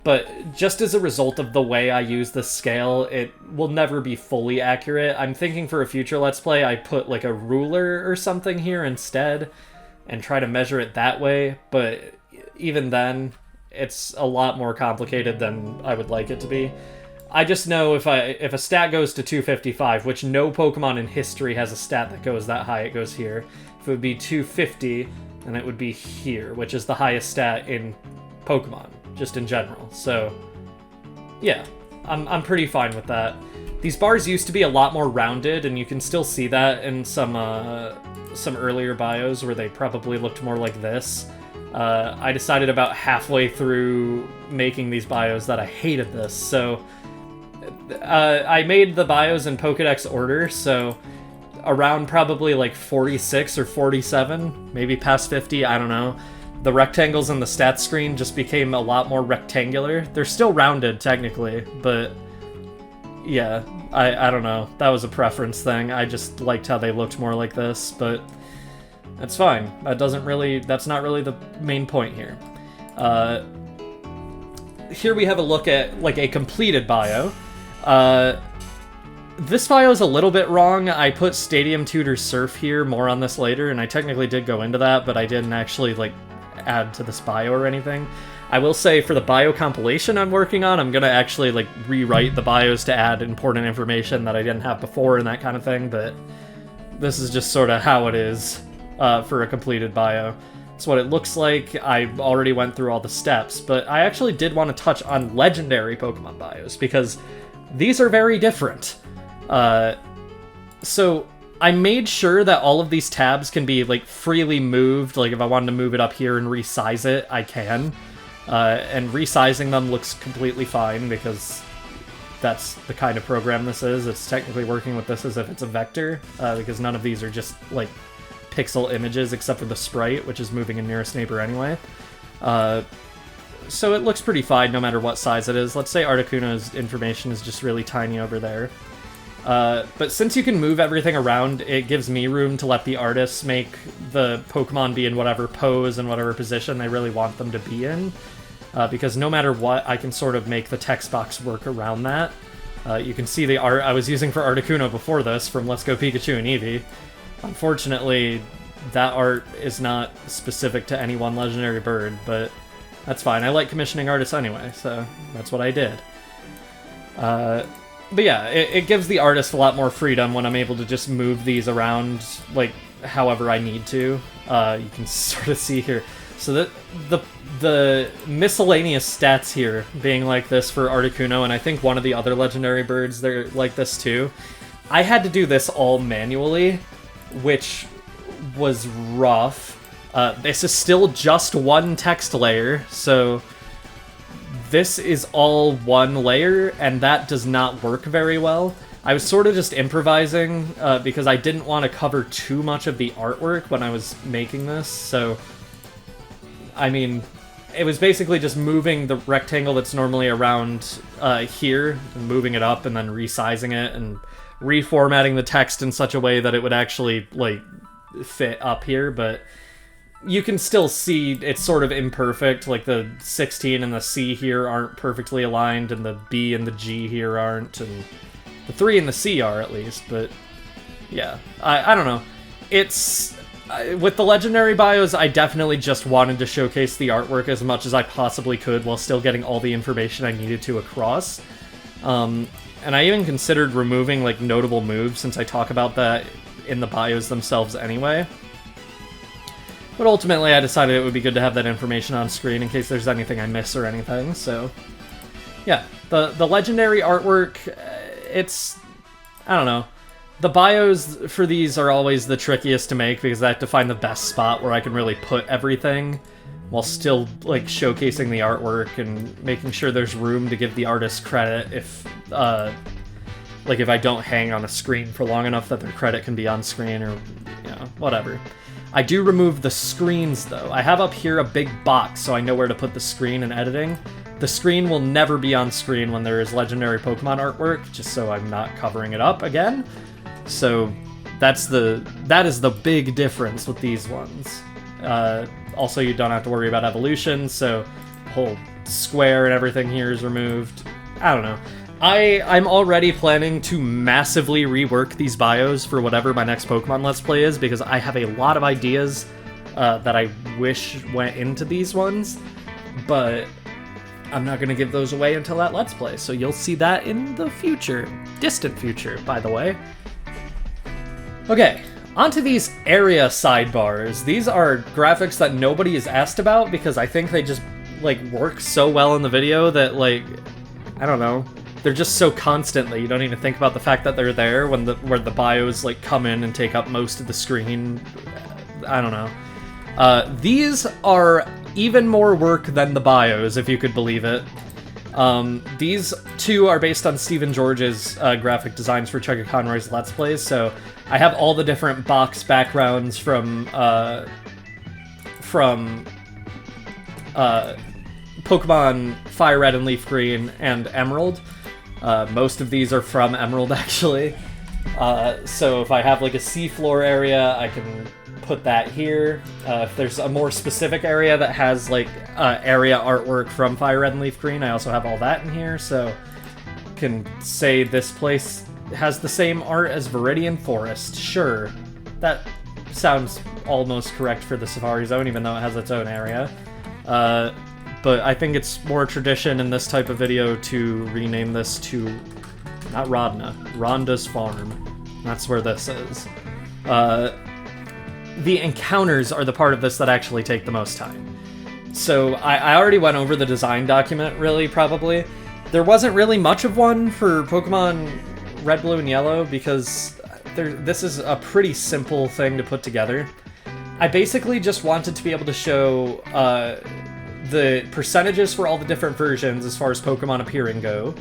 But just as a result of the way I use the scale, it will never be fully accurate. I'm thinking for a future Let's Play, I put like a ruler or something here instead and try to measure it that way. But even then, it's a lot more complicated than I would like it to be. I just know if a stat goes to 255, which no Pokemon in history has a stat that goes that high, it goes here. If it would be 250, then it would be here, which is the highest stat in Pokemon, just in general. So, yeah, I'm pretty fine with that. These bars used to be a lot more rounded, and you can still see that in some earlier bios where they probably looked more like this. I decided about halfway through making these bios that I hated this, so I made the bios in Pokedex order, so around probably like 46 or 47, maybe past 50, I don't know. The rectangles on the stats screen just became a lot more rectangular. They're still rounded, technically, but yeah, I don't know. That was a preference thing. I just liked how they looked more like this, but that's fine. That's not really the main point here. Here we have a look at, like, a completed bio. This bio is a little bit wrong. I put Stadium Tutor Surf here, more on this later, and I technically did go into that, but I didn't actually, like, add to this bio or anything. I will say for the bio compilation I'm working on, I'm gonna actually, like, rewrite the bios to add important information that I didn't have before and that kind of thing, but this is just sort of how it is for a completed bio. It's what it looks like. I already went through all the steps, but I actually did want to touch on legendary Pokemon bios, because these are very different. So I made sure that all of these tabs can be, like, freely moved. Like, if I wanted to move it up here and resize it, I can. And resizing them looks completely fine, because that's the kind of program this is. It's technically working with this as if it's a vector, because none of these are just, like, pixel images except for the sprite, which is moving in nearest neighbor anyway. So it looks pretty fine no matter what size it is. Let's say Articuno's information is just really tiny over there. But since you can move everything around, it gives me room to let the artists make the Pokemon be in whatever pose and whatever position they really want them to be in. Because no matter what, I can sort of make the text box work around that. You can see the art I was using for Articuno before this from Let's Go Pikachu and Eevee. Unfortunately, that art is not specific to any one legendary bird, but that's fine. I like commissioning artists anyway, so that's what I did. But yeah, it gives the artist a lot more freedom when I'm able to just move these around, like, however I need to. You can sort of see here. So the miscellaneous stats here being like this for Articuno, and I think one of the other legendary birds, they're like this too. I had to do this all manually, which was rough. This is still just one text layer, so this is all one layer, and that does not work very well. I was sort of just improvising because I didn't want to cover too much of the artwork when I was making this, so... I mean, it was basically just moving the rectangle that's normally around here, and moving it up, and then resizing it, and reformatting the text in such a way that it would actually, like, fit up here, but you can still see it's sort of imperfect, like the 16 and the C here aren't perfectly aligned, and the B and the G here aren't, and the 3 and the C are, at least, but yeah, I don't know. It's... with the legendary bios, I definitely just wanted to showcase the artwork as much as I possibly could while still getting all the information I needed to across. And I even considered removing, like, notable moves, since I talk about that in the bios themselves anyway. But ultimately, I decided it would be good to have that information on screen in case there's anything I miss or anything, so... yeah, the legendary artwork, it's... I don't know. The bios for these are always the trickiest to make because I have to find the best spot where I can really put everything while still, like, showcasing the artwork and making sure there's room to give the artist credit if, like, if I don't hang on a screen for long enough that their credit can be on screen or, you know, whatever. I do remove the screens, though. I have up here a big box so I know where to put the screen in editing. The screen will never be on screen when there is legendary Pokemon artwork, just so I'm not covering it up again. So that is the big difference with these ones. Also, you don't have to worry about evolution, so the whole square and everything here is removed. I don't know. I'm already planning to massively rework these bios for whatever my next Pokemon Let's Play is, because I have a lot of ideas that I wish went into these ones, but I'm not going to give those away until that Let's Play, so you'll see that in the future. Distant future, by the way. Okay, onto these area sidebars. These are graphics that nobody has asked about because I think they just, like, work so well in the video that, like, I don't know. They're just so constant that you don't even think about the fact that they're there when where the bios, like, come in and take up most of the screen. I don't know. These are even more work than the bios, if you could believe it. These two are based on Stephen George's graphic designs for Chugga Conroy's Let's Plays, so I have all the different box backgrounds from Pokemon Fire Red and Leaf Green and Emerald. Most of these are from Emerald, actually. So if I have, like, a seafloor area, I can put that here. If there's a more specific area that has, like, area artwork from Fire Red and Leaf Green, I also have all that in here, so can say this place has the same art as Viridian Forest. Sure, that sounds almost correct for the Safari Zone, even though it has its own area. But I think it's more tradition in this type of video to rename this to, not Rodna, Rhonda's Farm. That's where this is. The encounters are the part of this that actually take the most time. So I already went over the design document, really, probably. There wasn't really much of one for Pokemon Red, Blue, and Yellow because this is a pretty simple thing to put together. I basically just wanted to be able to show the percentages for all the different versions as far as Pokemon appearing go.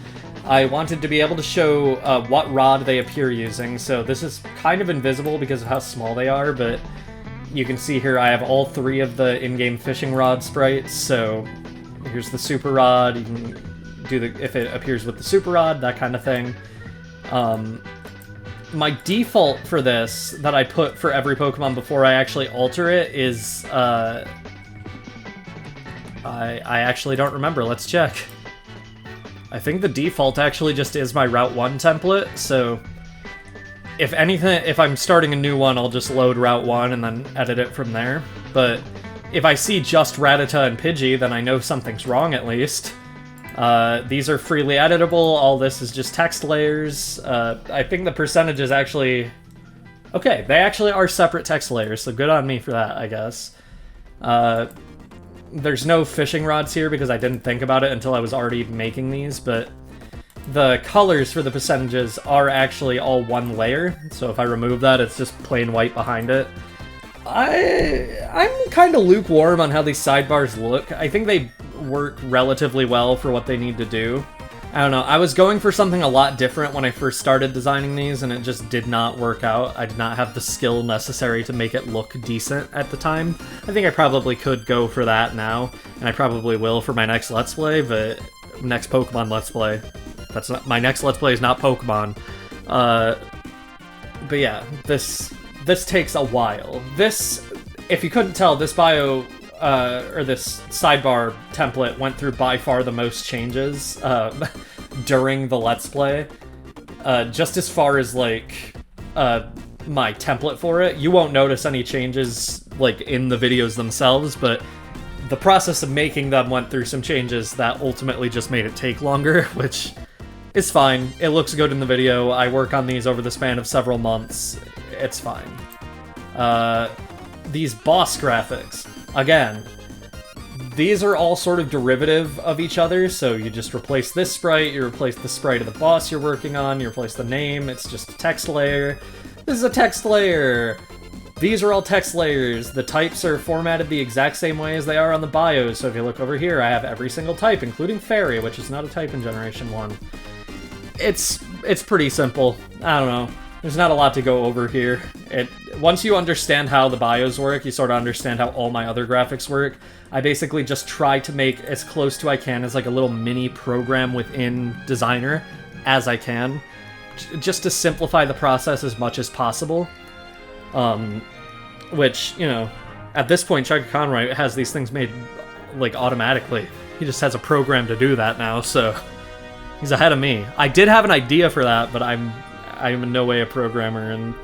I wanted to be able to show what rod they appear using, so this is kind of invisible because of how small they are, but you can see here I have all 3 of the in-game fishing rod sprites, so here's the Super Rod, you can do if it appears with the Super Rod, that kind of thing. My default for this, that I put for every Pokemon before I actually alter it, is, I actually don't remember, let's check. I think the default actually just is my Route 1 template, so if anything, if I'm starting a new one, I'll just load Route 1 and then edit it from there. But if I see just Rattata and Pidgey, then I know something's wrong at least. These are freely editable, all this is just text layers. I think the percentage is actually... Okay, they actually are separate text layers, so good on me for that, I guess. There's no fishing rods here because I didn't think about it until I was already making these, but the colors for the percentages are actually all one layer, so if I remove that, it's just plain white behind it. I'm kind of lukewarm on how these sidebars look. I think they work relatively well for what they need to do. I don't know, I was going for something a lot different when I first started designing these, and it just did not work out. I did not have the skill necessary to make it look decent at the time. I think I probably could go for that now, and I probably will for my next Let's Play, but next Pokemon Let's Play. That's not, my next Let's Play is not Pokemon. But yeah, this takes a while. This, if you couldn't tell, this bio, or this sidebar template went through by far the most changes during the Let's Play. Just as far as, like, my template for it, you won't notice any changes, like, in the videos themselves, but the process of making them went through some changes that ultimately just made it take longer, which is fine. It looks good in the video. I work on these over the span of several months. It's fine. These boss graphics. Again, these are all sort of derivative of each other, so you just replace this sprite, you replace the sprite of the boss you're working on, you replace the name, it's just a text layer. This is a text layer! These are all text layers. The types are formatted the exact same way as they are on the bios, so if you look over here, I have every single type, including Fairy, which is not a type in Generation 1. It's pretty simple. I don't know. There's not a lot to go over here. Once you understand how the bios work, you sort of understand how all my other graphics work. I basically just try to make as close to I can as like a little mini program within Designer as I can, just to simplify the process as much as possible. Which, you know, at this point, Chuck Conroy has these things made, like, automatically. He just has a program to do that now, so he's ahead of me. I did have an idea for that, but I'm in no way a programmer, and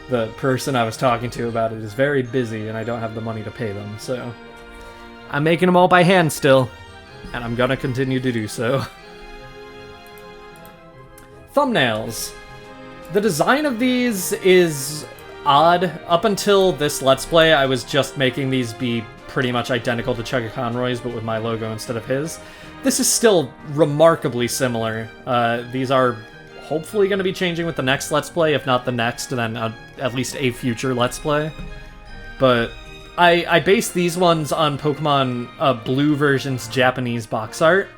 the person I was talking to about it is very busy, and I don't have the money to pay them, so I'm making them all by hand still, and I'm gonna continue to do so. Thumbnails. The design of these is odd. Up until this Let's Play, I was just making these be pretty much identical to Chugga Conroy's, but with my logo instead of his. This is still remarkably similar. These are hopefully going to be changing with the next Let's Play, if not the next, then at least a future Let's Play. But I based these ones on Pokemon Blue version's Japanese box art,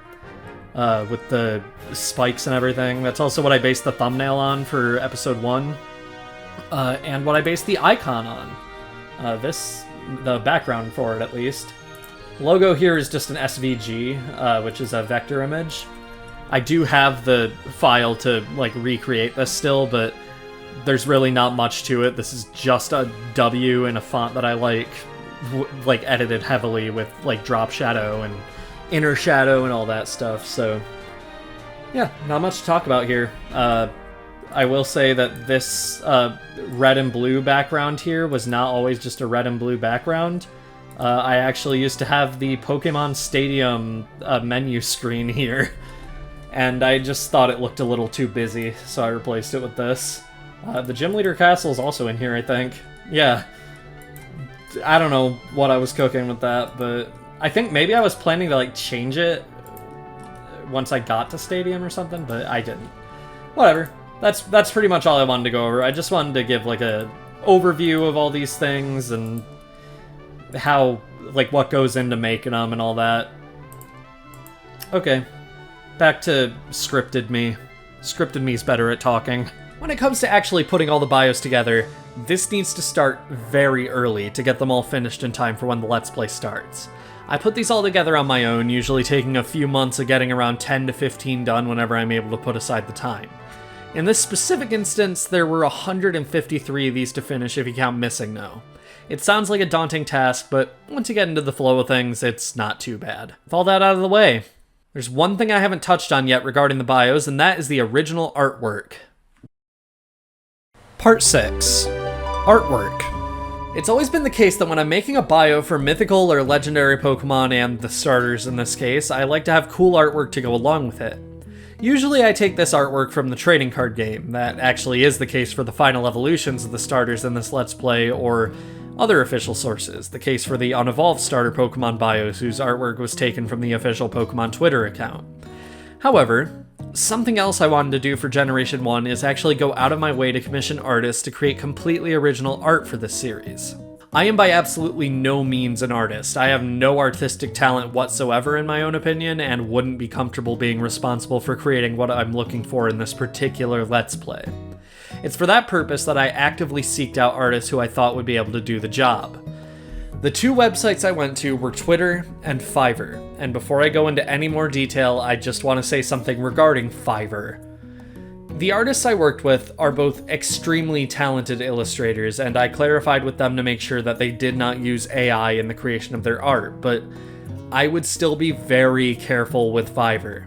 with the spikes and everything. That's also what I based the thumbnail on for episode 1. And what I based the icon on. The background for it, at least. Logo here is just an SVG, which is a vector image. I do have the file to, like, recreate this still, but there's really not much to it. This is just a W in a font that I like edited heavily with, like, drop shadow and inner shadow and all that stuff, so yeah, not much to talk about here. I will say that this red and blue background here was not always just a red and blue background. I actually used to have the Pokemon Stadium menu screen here, and I just thought it looked a little too busy, so I replaced it with this. The Gym Leader Castle is also in here, I think. Yeah. I don't know what I was cooking with that, but I think maybe I was planning to, like, change it once I got to Stadium or something, but I didn't. Whatever. That's pretty much all I wanted to go over. I just wanted to give, like, a overview of all these things and how, like, what goes into making them and all that. Okay. Back to scripted me. Scripted me's better at talking. When it comes to actually putting all the bios together, this needs to start very early to get them all finished in time for when the Let's Play starts. I put these all together on my own, usually taking a few months of getting around 10 to 15 done whenever I'm able to put aside the time. In this specific instance, there were 153 of these to finish if you count missing though. It sounds like a daunting task, but once you get into the flow of things, it's not too bad. With all that out of the way, there's one thing I haven't touched on yet regarding the bios, and that is the original artwork. Part 6. Artwork. It's always been the case that when I'm making a bio for mythical or legendary Pokemon, and the starters in this case, I like to have cool artwork to go along with it. Usually I take this artwork from the trading card game. That actually is the case for the final evolutions of the starters in this Let's Play, or other official sources, the case for the unevolved starter Pokemon bios whose artwork was taken from the official Pokemon Twitter account. However, something else I wanted to do for Generation 1 is actually go out of my way to commission artists to create completely original art for this series. I am by absolutely no means an artist. I have no artistic talent whatsoever in my own opinion, and wouldn't be comfortable being responsible for creating what I'm looking for in this particular Let's Play. It's for that purpose that I actively seeked out artists who I thought would be able to do the job. The two websites I went to were Twitter and Fiverr, and before I go into any more detail, I just want to say something regarding Fiverr. The artists I worked with are both extremely talented illustrators, and I clarified with them to make sure that they did not use AI in the creation of their art, but I would still be very careful with Fiverr.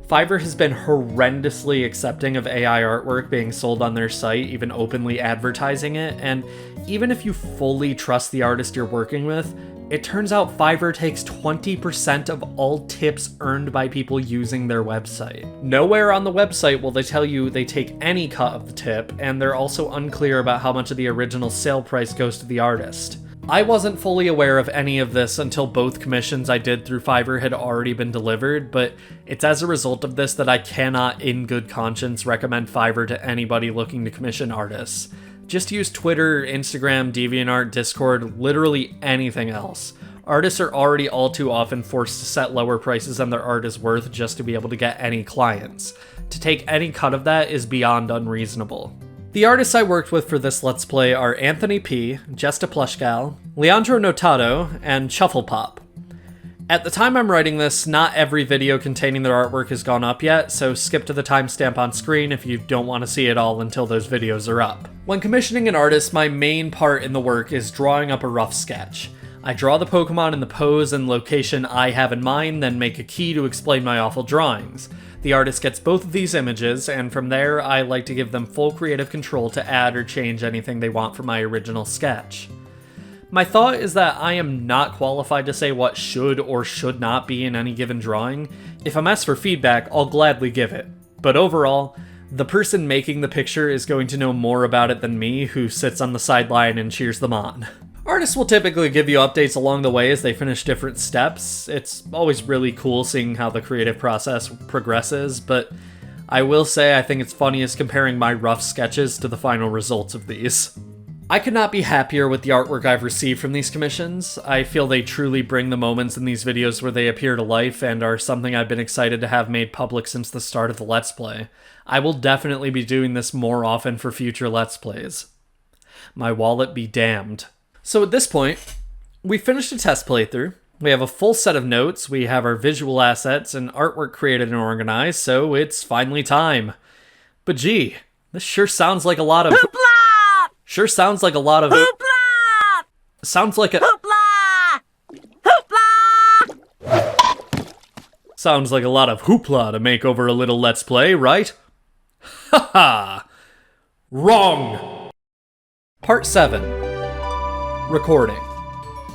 Fiverr has been horrendously accepting of AI artwork being sold on their site, even openly advertising it, and even if you fully trust the artist you're working with, it turns out Fiverr takes 20% of all tips earned by people using their website. Nowhere on the website will they tell you they take any cut of the tip, and they're also unclear about how much of the original sale price goes to the artist. I wasn't fully aware of any of this until both commissions I did through Fiverr had already been delivered, but it's as a result of this that I cannot, in good conscience, recommend Fiverr to anybody looking to commission artists. Just use Twitter, Instagram, DeviantArt, Discord, literally anything else. Artists are already all too often forced to set lower prices than their art is worth just to be able to get any clients. To take any cut of that is beyond unreasonable. The artists I worked with for this Let's Play are Anthony P., Jesta Plushgal, Leandro Notado, and Shufflepop. At the time I'm writing this, not every video containing their artwork has gone up yet, so skip to the timestamp on screen if you don't want to see it all until those videos are up. When commissioning an artist, my main part in the work is drawing up a rough sketch. I draw the Pokemon in the pose and location I have in mind, then make a key to explain my awful drawings. The artist gets both of these images, and from there I like to give them full creative control to add or change anything they want from my original sketch. My thought is that I am not qualified to say what should or should not be in any given drawing. If I'm asked for feedback, I'll gladly give it. But overall, the person making the picture is going to know more about it than me, who sits on the sideline and cheers them on. Artists will typically give you updates along the way as they finish different steps. It's always really cool seeing how the creative process progresses, but I will say I think it's funniest comparing my rough sketches to the final results of these. I could not be happier with the artwork I've received from these commissions. I feel they truly bring the moments in these videos where they appear to life and are something I've been excited to have made public since the start of the Let's Play. I will definitely be doing this more often for future Let's Plays. My wallet be damned. So at this point, we finished a test playthrough, we have a full set of notes, we have our visual assets and artwork created and organized, so it's finally time. But gee, this sure sounds like a lot of... Hoopla! Sure sounds like a lot of... Hoopla! Sounds like a... Hoopla! Hoopla! Sounds like a lot of hoopla to make over a little Let's Play, right? Haha! Wrong! Part 7. Recording.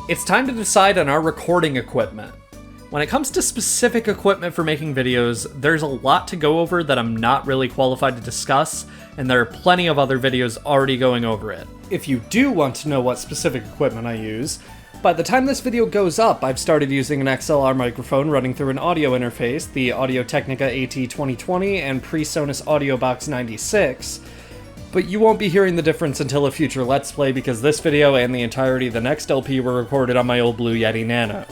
It's time to decide on our recording equipment. When it comes to specific equipment for making videos, there's a lot to go over that I'm not really qualified to discuss, and there are plenty of other videos already going over it. If you do want to know what specific equipment I use, by the time this video goes up, I've started using an XLR microphone running through an audio interface, the Audio-Technica AT2020 and PreSonus AudioBox 96, but you won't be hearing the difference until a future Let's Play because this video and the entirety of the next LP were recorded on my old Blue Yeti Nano.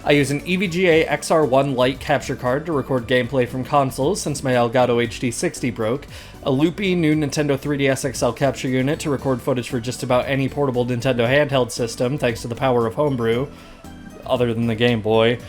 I use an EVGA XR1 Lite capture card to record gameplay from consoles since my Elgato HD60 broke, a loopy new Nintendo 3DS XL capture unit to record footage for just about any portable Nintendo handheld system thanks to the power of homebrew, other than the Game Boy,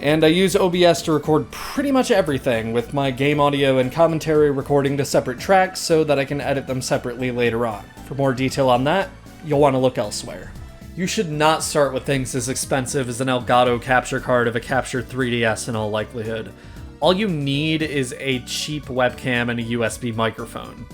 and I use OBS to record pretty much everything, with my game audio and commentary recording to separate tracks so that I can edit them separately later on. For more detail on that, you'll want to look elsewhere. You should not start with things as expensive as an Elgato capture card of a Capture 3DS in all likelihood. All you need is a cheap webcam and a USB microphone.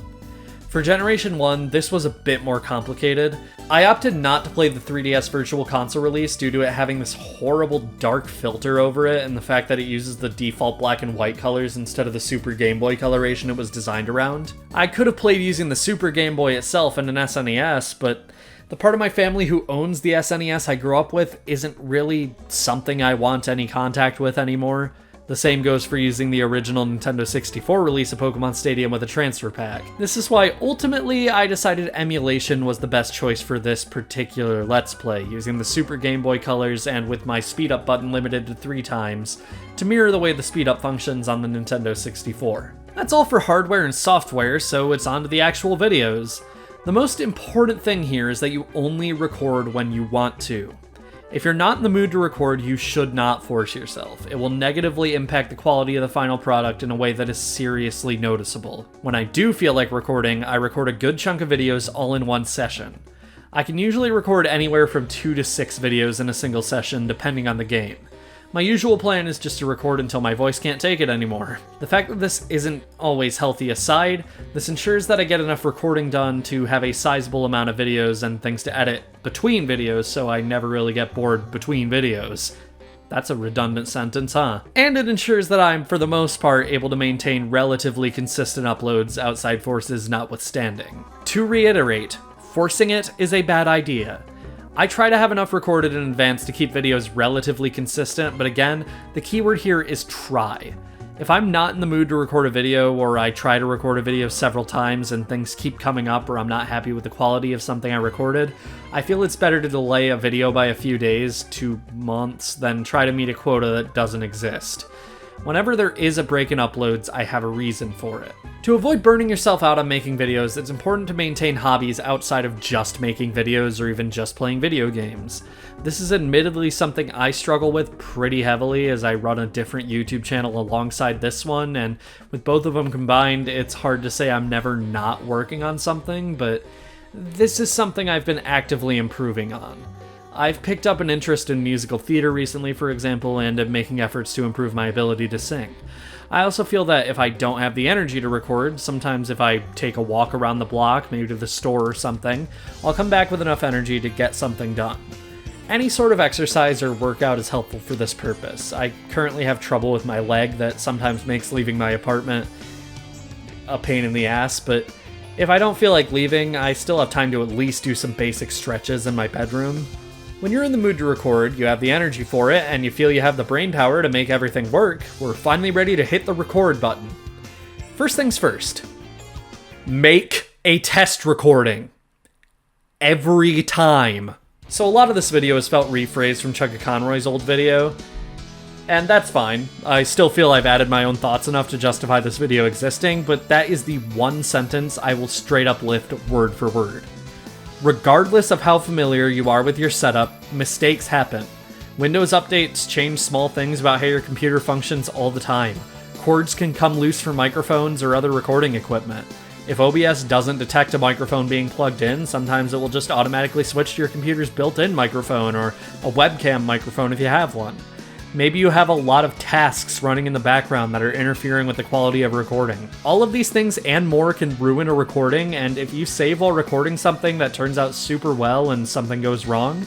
For Generation 1, this was a bit more complicated. I opted not to play the 3DS Virtual Console release due to it having this horrible dark filter over it and the fact that it uses the default black and white colors instead of the Super Game Boy coloration it was designed around. I could have played using the Super Game Boy itself and an SNES, but the part of my family who owns the SNES I grew up with isn't really something I want any contact with anymore. The same goes for using the original Nintendo 64 release of Pokemon Stadium with a transfer pack. This is why ultimately I decided emulation was the best choice for this particular Let's Play, using the Super Game Boy colors and with my speed up button limited to 3 times to mirror the way the speed up functions on the Nintendo 64. That's all for hardware and software, so it's on to the actual videos. The most important thing here is that you only record when you want to. If you're not in the mood to record, you should not force yourself. It will negatively impact the quality of the final product in a way that is seriously noticeable. When I do feel like recording, I record a good chunk of videos all in one session. I can usually record anywhere from 2 to 6 videos in a single session, depending on the game. My usual plan is just to record until my voice can't take it anymore. The fact that this isn't always healthy aside, this ensures that I get enough recording done to have a sizable amount of videos and things to edit between videos, so I never really get bored between videos. That's a redundant sentence, huh? And it ensures that I'm, for the most part, able to maintain relatively consistent uploads, outside forces notwithstanding. To reiterate, forcing it is a bad idea. I try to have enough recorded in advance to keep videos relatively consistent, but again, the keyword here is try. If I'm not in the mood to record a video, or I try to record a video several times and things keep coming up, or I'm not happy with the quality of something I recorded, I feel it's better to delay a video by a few days to months than try to meet a quota that doesn't exist. Whenever there is a break in uploads, I have a reason for it. To avoid burning yourself out on making videos, it's important to maintain hobbies outside of just making videos or even just playing video games. This is admittedly something I struggle with pretty heavily as I run a different YouTube channel alongside this one, and with both of them combined, it's hard to say I'm never not working on something, but this is something I've been actively improving on. I've picked up an interest in musical theater recently, for example, and am making efforts to improve my ability to sing. I also feel that if I don't have the energy to record, sometimes if I take a walk around the block, maybe to the store or something, I'll come back with enough energy to get something done. Any sort of exercise or workout is helpful for this purpose. I currently have trouble with my leg that sometimes makes leaving my apartment a pain in the ass, but if I don't feel like leaving, I still have time to at least do some basic stretches in my bedroom. When you're in the mood to record, you have the energy for it, and you feel you have the brain power to make everything work, we're finally ready to hit the record button. First things first, make a test recording. Every time. So a lot of this video is felt rephrased from Chugga Conroy's old video, and that's fine. I still feel I've added my own thoughts enough to justify this video existing, but that is the one sentence I will straight up lift word for word. Regardless of how familiar you are with your setup, mistakes happen. Windows updates change small things about how your computer functions all the time. Cords can come loose from microphones or other recording equipment. If OBS doesn't detect a microphone being plugged in, sometimes it will just automatically switch to your computer's built-in microphone or a webcam microphone if you have one. Maybe you have a lot of tasks running in the background that are interfering with the quality of recording. All of these things and more can ruin a recording, and if you save while recording something that turns out super well and something goes wrong,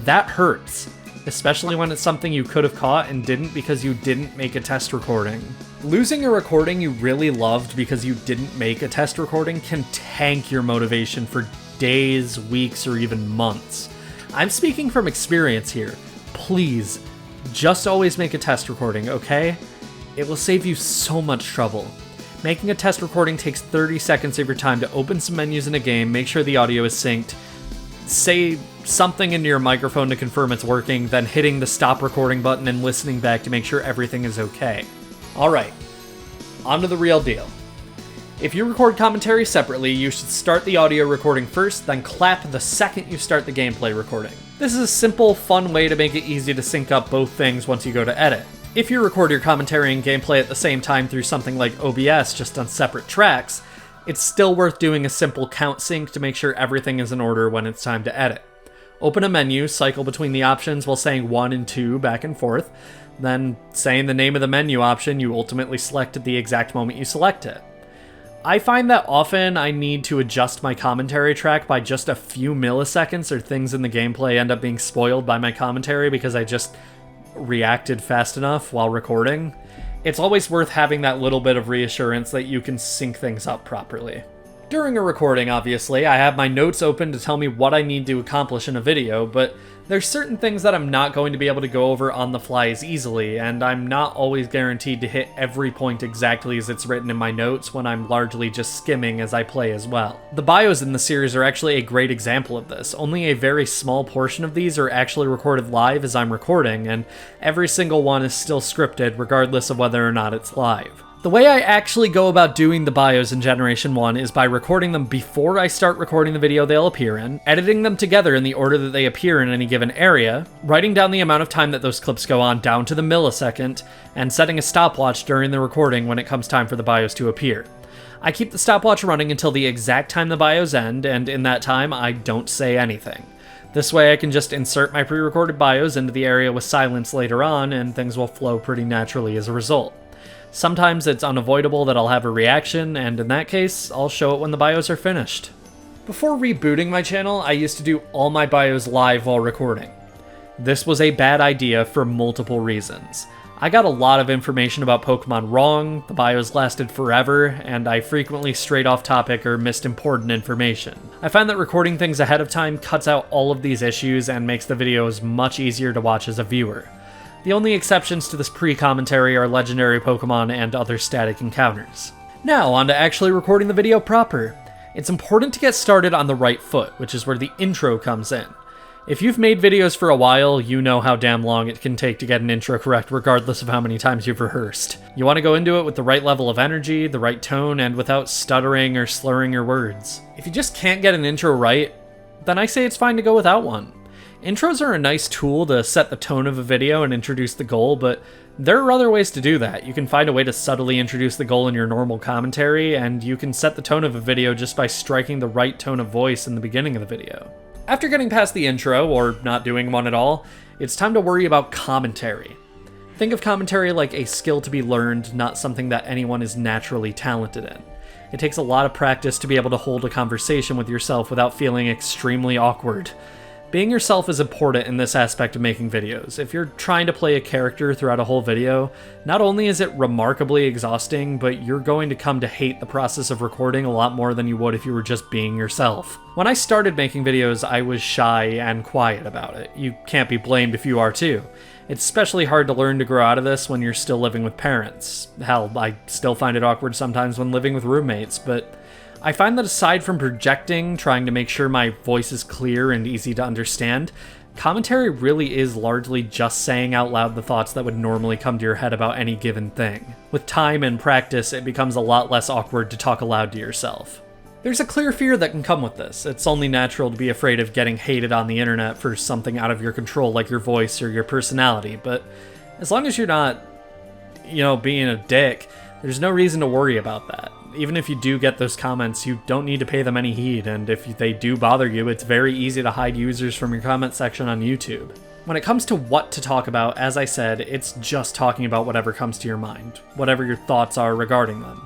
that hurts. Especially when it's something you could have caught and didn't because you didn't make a test recording. Losing a recording you really loved because you didn't make a test recording can tank your motivation for days, weeks, or even months. I'm speaking from experience here. Please, just always make a test recording, okay? It will save you so much trouble. Making a test recording takes 30 seconds of your time to open some menus in a game, make sure the audio is synced, say something into your microphone to confirm it's working, then hitting the stop recording button and listening back to make sure everything is okay. Alright, on to the real deal. If you record commentary separately, you should start the audio recording first, then clap the second you start the gameplay recording. This is a simple, fun way to make it easy to sync up both things once you go to edit. If you record your commentary and gameplay at the same time through something like OBS, just on separate tracks, it's still worth doing a simple count sync to make sure everything is in order when it's time to edit. Open a menu, cycle between the options while saying 1 and 2 back and forth, then saying the name of the menu option you ultimately select at the exact moment you select it. I find that often I need to adjust my commentary track by just a few milliseconds, or things in the gameplay end up being spoiled by my commentary because I just reacted fast enough while recording. It's always worth having that little bit of reassurance that you can sync things up properly. During a recording, obviously, I have my notes open to tell me what I need to accomplish in a video, but there's certain things that I'm not going to be able to go over on the fly as easily, and I'm not always guaranteed to hit every point exactly as it's written in my notes when I'm largely just skimming as I play as well. The bios in the series are actually a great example of this. Only a very small portion of these are actually recorded live as I'm recording, and every single one is still scripted regardless of whether or not it's live. The way I actually go about doing the bios in Generation 1 is by recording them before I start recording the video they'll appear in, editing them together in the order that they appear in any given area, writing down the amount of time that those clips go on down to the millisecond, and setting a stopwatch during the recording when it comes time for the bios to appear. I keep the stopwatch running until the exact time the bios end, and in that time, I don't say anything. This way I can just insert my pre-recorded bios into the area with silence later on, and things will flow pretty naturally as a result. Sometimes it's unavoidable that I'll have a reaction, and in that case, I'll show it when the bios are finished. Before rebooting my channel, I used to do all my bios live while recording. This was a bad idea for multiple reasons. I got a lot of information about Pokemon wrong, the bios lasted forever, and I frequently strayed off topic or missed important information. I find that recording things ahead of time cuts out all of these issues and makes the videos much easier to watch as a viewer. The only exceptions to this pre-commentary are legendary Pokemon and other static encounters. Now, on to actually recording the video proper. It's important to get started on the right foot, which is where the intro comes in. If you've made videos for a while, you know how damn long it can take to get an intro correct regardless of how many times you've rehearsed. You want to go into it with the right level of energy, the right tone, and without stuttering or slurring your words. If you just can't get an intro right, then I say it's fine to go without one. Intros are a nice tool to set the tone of a video and introduce the goal, but there are other ways to do that. You can find a way to subtly introduce the goal in your normal commentary, and you can set the tone of a video just by striking the right tone of voice in the beginning of the video. After getting past the intro, or not doing one at all, it's time to worry about commentary. Think of commentary like a skill to be learned, not something that anyone is naturally talented in. It takes a lot of practice to be able to hold a conversation with yourself without feeling extremely awkward. Being yourself is important in this aspect of making videos. If you're trying to play a character throughout a whole video, not only is it remarkably exhausting, but you're going to come to hate the process of recording a lot more than you would if you were just being yourself. When I started making videos, I was shy and quiet about it. You can't be blamed if you are too. It's especially hard to learn to grow out of this when you're still living with parents. Hell, I still find it awkward sometimes when living with roommates, but I find that aside from projecting, trying to make sure my voice is clear and easy to understand, commentary really is largely just saying out loud the thoughts that would normally come to your head about any given thing. With time and practice, it becomes a lot less awkward to talk aloud to yourself. There's a clear fear that can come with this. It's only natural to be afraid of getting hated on the internet for something out of your control like your voice or your personality, but as long as you're not, being a dick, there's no reason to worry about that. Even if you do get those comments, you don't need to pay them any heed, and if they do bother you, it's very easy to hide users from your comment section on YouTube. When it comes to what to talk about, as I said, it's just talking about whatever comes to your mind, whatever your thoughts are regarding them.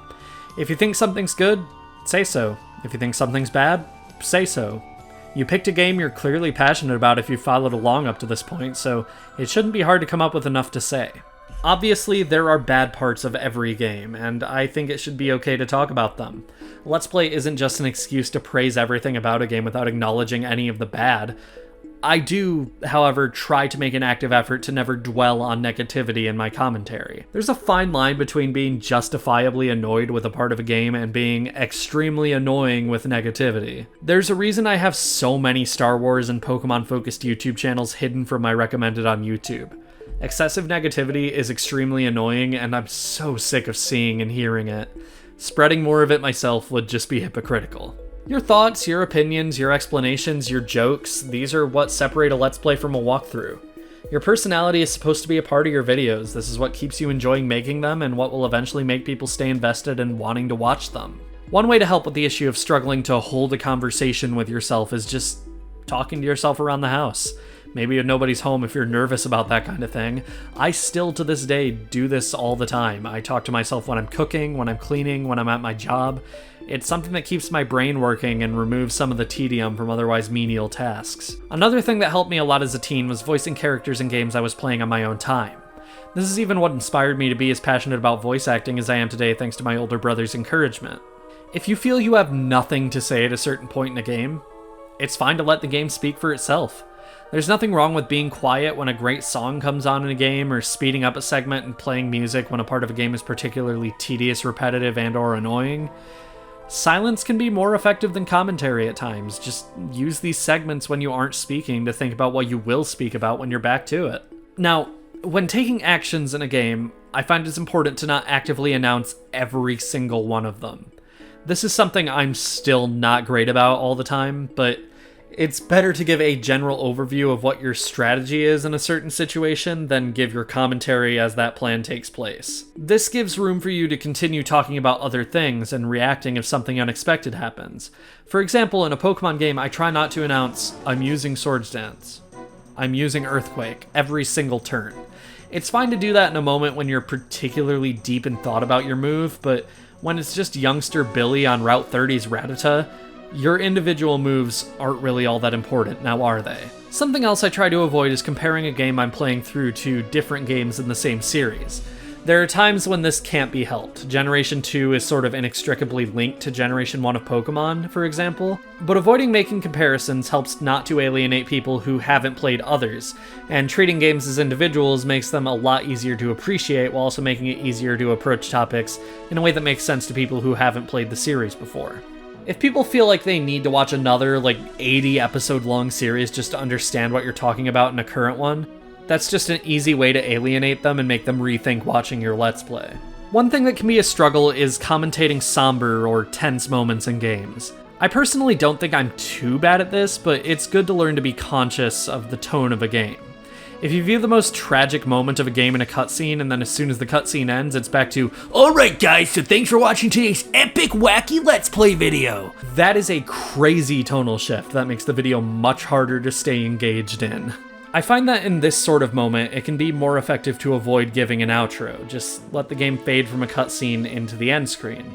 If you think something's good, say so. If you think something's bad, say so. You picked a game you're clearly passionate about if you followed along up to this point, so it shouldn't be hard to come up with enough to say. Obviously, there are bad parts of every game, and I think it should be okay to talk about them. Let's Play isn't just an excuse to praise everything about a game without acknowledging any of the bad. I do, however, try to make an active effort to never dwell on negativity in my commentary. There's a fine line between being justifiably annoyed with a part of a game and being extremely annoying with negativity. There's a reason I have so many Star Wars and Pokemon-focused YouTube channels hidden from my recommended on YouTube. Excessive negativity is extremely annoying, and I'm so sick of seeing and hearing it. Spreading more of it myself would just be hypocritical. Your thoughts, your opinions, your explanations, your jokes, these are what separate a Let's Play from a walkthrough. Your personality is supposed to be a part of your videos. This is what keeps you enjoying making them and what will eventually make people stay invested in wanting to watch them. One way to help with the issue of struggling to hold a conversation with yourself is just talking to yourself around the house. Maybe nobody's home if you're nervous about that kind of thing. I still, to this day, do this all the time. I talk to myself when I'm cooking, when I'm cleaning, when I'm at my job. It's something that keeps my brain working and removes some of the tedium from otherwise menial tasks. Another thing that helped me a lot as a teen was voicing characters in games I was playing on my own time. This is even what inspired me to be as passionate about voice acting as I am today thanks to my older brother's encouragement. If you feel you have nothing to say at a certain point in a game, it's fine to let the game speak for itself. There's nothing wrong with being quiet when a great song comes on in a game, or speeding up a segment and playing music when a part of a game is particularly tedious, repetitive, and/or annoying. Silence can be more effective than commentary at times. Just use these segments when you aren't speaking to think about what you will speak about when you're back to it. Now, when taking actions in a game, I find it's important to not actively announce every single one of them. This is something I'm still not great about all the time, but it's better to give a general overview of what your strategy is in a certain situation than give your commentary as that plan takes place. This gives room for you to continue talking about other things and reacting if something unexpected happens. For example, in a Pokemon game, I try not to announce, "I'm using Swords Dance," "I'm using Earthquake," every single turn. It's fine to do that in a moment when you're particularly deep in thought about your move, but when it's just youngster Billy on Route 30's Rattata, your individual moves aren't really all that important, now are they? Something else I try to avoid is comparing a game I'm playing through to different games in the same series. There are times when this can't be helped. Generation 2 is sort of inextricably linked to Generation 1 of Pokemon, for example, but avoiding making comparisons helps not to alienate people who haven't played others, and treating games as individuals makes them a lot easier to appreciate while also making it easier to approach topics in a way that makes sense to people who haven't played the series before. If people feel like they need to watch another, 80 episode long series just to understand what you're talking about in a current one, that's just an easy way to alienate them and make them rethink watching your Let's Play. One thing that can be a struggle is commentating somber or tense moments in games. I personally don't think I'm too bad at this, but it's good to learn to be conscious of the tone of a game. If you view the most tragic moment of a game in a cutscene, and then as soon as the cutscene ends, it's back to, "Alright guys, so thanks for watching today's epic wacky Let's Play video," that is a crazy tonal shift that makes the video much harder to stay engaged in. I find that in this sort of moment, it can be more effective to avoid giving an outro. Just let the game fade from a cutscene into the end screen.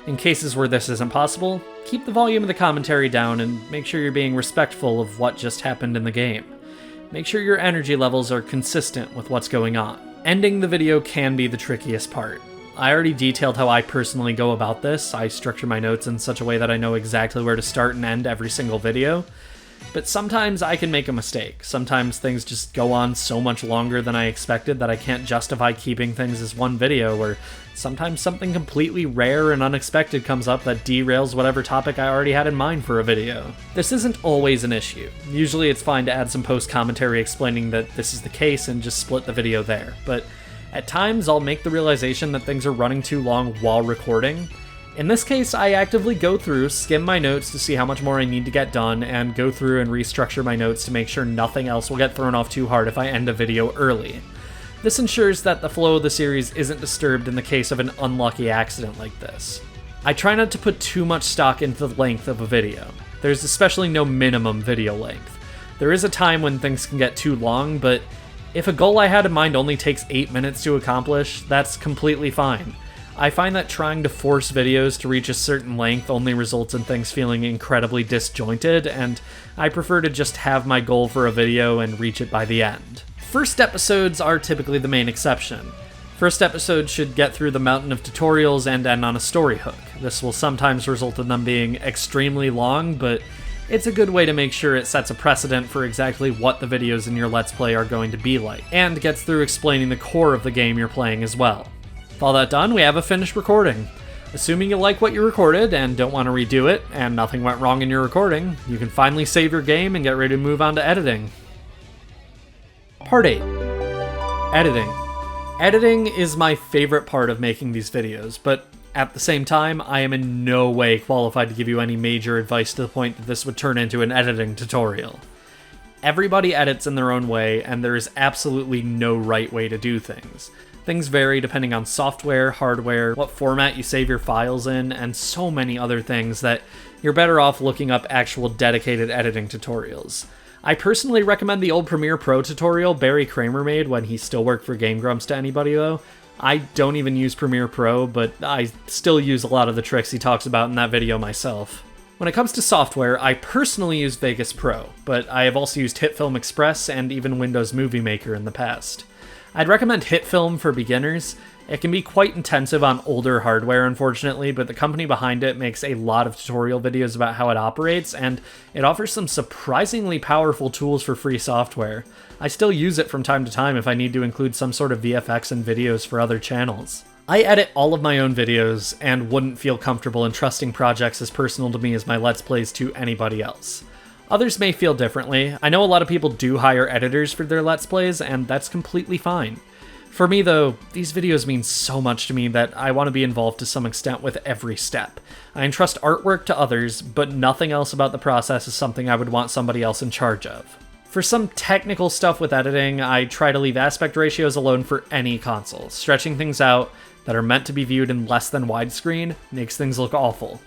In cases where this isn't possible, keep the volume of the commentary down and make sure you're being respectful of what just happened in the game. Make sure your energy levels are consistent with what's going on. Ending the video can be the trickiest part. I already detailed how I personally go about this. I structure my notes in such a way that I know exactly where to start and end every single video. But sometimes I can make a mistake. Sometimes things just go on so much longer than I expected that I can't justify keeping things as one video, or sometimes something completely rare and unexpected comes up that derails whatever topic I already had in mind for a video. This isn't always an issue. Usually it's fine to add some post-commentary explaining that this is the case and just split the video there, but at times I'll make the realization that things are running too long while recording. In this case, I actively go through, skim my notes to see how much more I need to get done, and go through and restructure my notes to make sure nothing else will get thrown off too hard if I end a video early. This ensures that the flow of the series isn't disturbed in the case of an unlucky accident like this. I try not to put too much stock into the length of a video. There's especially no minimum video length. There is a time when things can get too long, but if a goal I had in mind only takes 8 minutes to accomplish, that's completely fine. I find that trying to force videos to reach a certain length only results in things feeling incredibly disjointed, and I prefer to just have my goal for a video and reach it by the end. First episodes are typically the main exception. First episodes should get through the mountain of tutorials and end on a story hook. This will sometimes result in them being extremely long, but it's a good way to make sure it sets a precedent for exactly what the videos in your Let's Play are going to be like, and gets through explaining the core of the game you're playing as well. With all that done, we have a finished recording. Assuming you like what you recorded and don't want to redo it, and nothing went wrong in your recording, you can finally save your game and get ready to move on to editing. Part 8. Editing. Editing is my favorite part of making these videos, but at the same time, I am in no way qualified to give you any major advice to the point that this would turn into an editing tutorial. Everybody edits in their own way, and there is absolutely no right way to do things. Things vary depending on software, hardware, what format you save your files in, and so many other things that you're better off looking up actual dedicated editing tutorials. I personally recommend the old Premiere Pro tutorial Barry Kramer made when he still worked for Game Grumps to anybody though. I don't even use Premiere Pro, but I still use a lot of the tricks he talks about in that video myself. When it comes to software, I personally use Vegas Pro, but I have also used HitFilm Express and even Windows Movie Maker in the past. I'd recommend HitFilm for beginners. It can be quite intensive on older hardware, unfortunately, but the company behind it makes a lot of tutorial videos about how it operates, and it offers some surprisingly powerful tools for free software. I still use it from time to time if I need to include some sort of VFX in videos for other channels. I edit all of my own videos and wouldn't feel comfortable in trusting projects as personal to me as my Let's Plays to anybody else. Others may feel differently. I know a lot of people do hire editors for their Let's Plays, and that's completely fine. For me though, these videos mean so much to me that I want to be involved to some extent with every step. I entrust artwork to others, but nothing else about the process is something I would want somebody else in charge of. For some technical stuff with editing, I try to leave aspect ratios alone for any console. Stretching things out that are meant to be viewed in less than widescreen makes things look awful.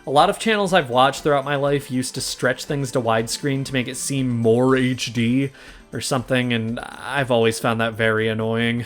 A lot of channels I've watched throughout my life used to stretch things to widescreen to make it seem more HD or something, and I've always found that very annoying.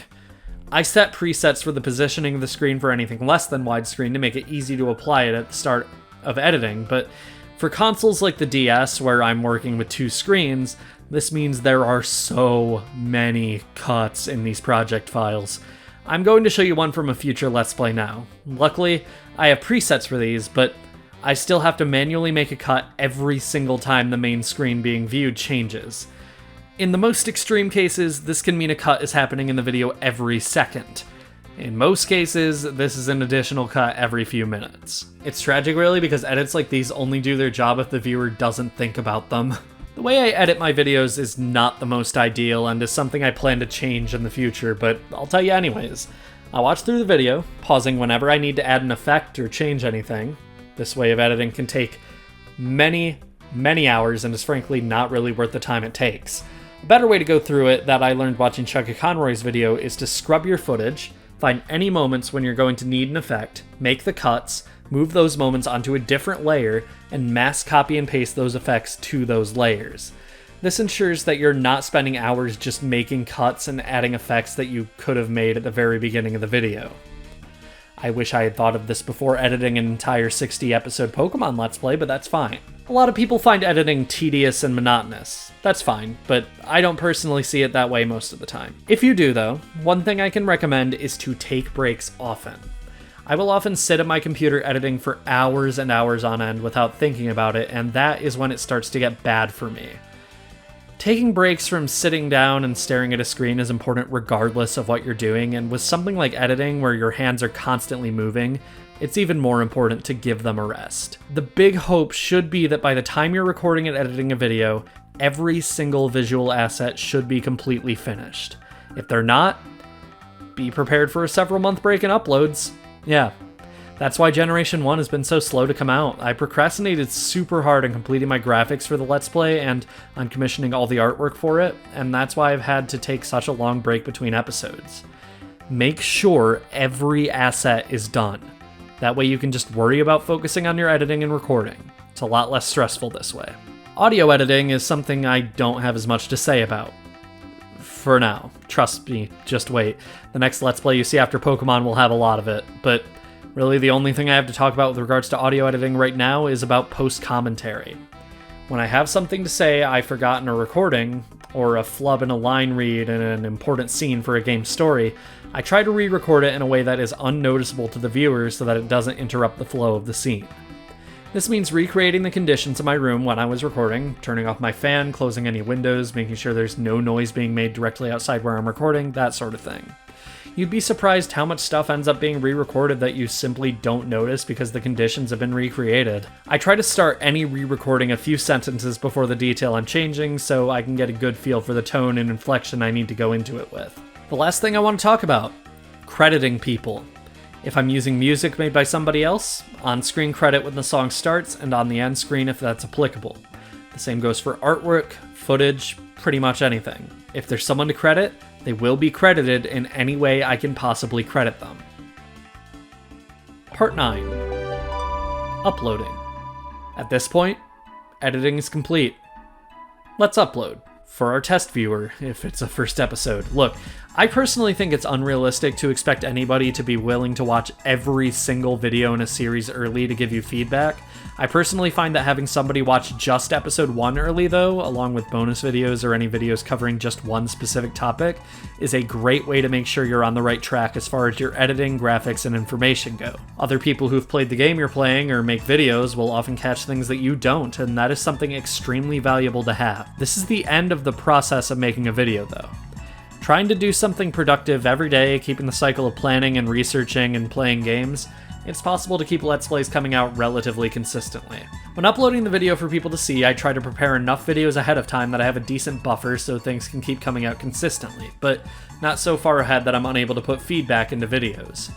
I set presets for the positioning of the screen for anything less than widescreen to make it easy to apply it at the start of editing, but for consoles like the DS, where I'm working with two screens, this means there are so many cuts in these project files. I'm going to show you one from a future Let's Play now. Luckily, I have presets for these, but I still have to manually make a cut every single time the main screen being viewed changes. In the most extreme cases, this can mean a cut is happening in the video every second. In most cases, this is an additional cut every few minutes. It's tragic really because edits like these only do their job if the viewer doesn't think about them. The way I edit my videos is not the most ideal and is something I plan to change in the future, but I'll tell you anyways. I watch through the video, pausing whenever I need to add an effect or change anything. This way of editing can take many hours and is frankly not really worth the time it takes. A better way to go through it that I learned watching Chucky Conroy's video is to scrub your footage, find any moments when you're going to need an effect, make the cuts, move those moments onto a different layer, and mass copy and paste those effects to those layers. This ensures that you're not spending hours just making cuts and adding effects that you could have made at the very beginning of the video. I wish I had thought of this before editing an entire 60-episode Pokemon Let's Play, but that's fine. A lot of people find editing tedious and monotonous. That's fine, but I don't personally see it that way most of the time. If you do though, one thing I can recommend is to take breaks often. I will often sit at my computer editing for hours and hours on end without thinking about it, and that is when it starts to get bad for me. Taking breaks from sitting down and staring at a screen is important regardless of what you're doing, and with something like editing where your hands are constantly moving, it's even more important to give them a rest. The big hope should be that by the time you're recording and editing a video, every single visual asset should be completely finished. If they're not, be prepared for a several-month break in uploads. Yeah. That's why Generation 1 has been so slow to come out. I procrastinated super hard on completing my graphics for the Let's Play and on commissioning all the artwork for it, and that's why I've had to take such a long break between episodes. Make sure every asset is done. That way you can just worry about focusing on your editing and recording. It's a lot less stressful this way. Audio editing is something I don't have as much to say about. For now. Trust me, just wait. The next Let's Play you see after Pokemon will have a lot of it, but really, the only thing I have to talk about with regards to audio editing right now is about post-commentary. When I have something to say I forgot in a recording, or a flub in a line read in an important scene for a game story, I try to re-record it in a way that is unnoticeable to the viewers so that it doesn't interrupt the flow of the scene. This means recreating the conditions of my room when I was recording, turning off my fan, closing any windows, making sure there's no noise being made directly outside where I'm recording, that sort of thing. You'd be surprised how much stuff ends up being re-recorded that you simply don't notice because the conditions have been recreated. I try to start any re-recording a few sentences before the detail I'm changing so I can get a good feel for the tone and inflection I need to go into it with. The last thing I want to talk about, crediting people. If I'm using music made by somebody else, on-screen credit when the song starts and on the end screen if that's applicable. The same goes for artwork, footage, pretty much anything. If there's someone to credit, they will be credited in any way I can possibly credit them. Part 9. Uploading. At this point, editing is complete. Let's upload. for our test viewer, if it's a first episode. Look, I personally think it's unrealistic to expect anybody to be willing to watch every single video in a series early to give you feedback. I personally find that having somebody watch just episode 1 early, though, along with bonus videos or any videos covering just one specific topic, is a great way to make sure you're on the right track as far as your editing, graphics, and information go. Other people who've played the game you're playing or make videos will often catch things that you don't, and that is something extremely valuable to have. This is the end of the process of making a video, though. Trying to do something productive every day, keeping the cycle of planning and researching and playing games, it's possible to keep Let's Plays coming out relatively consistently. When uploading the video for people to see, I try to prepare enough videos ahead of time that I have a decent buffer so things can keep coming out consistently, but not so far ahead that I'm unable to put feedback into videos.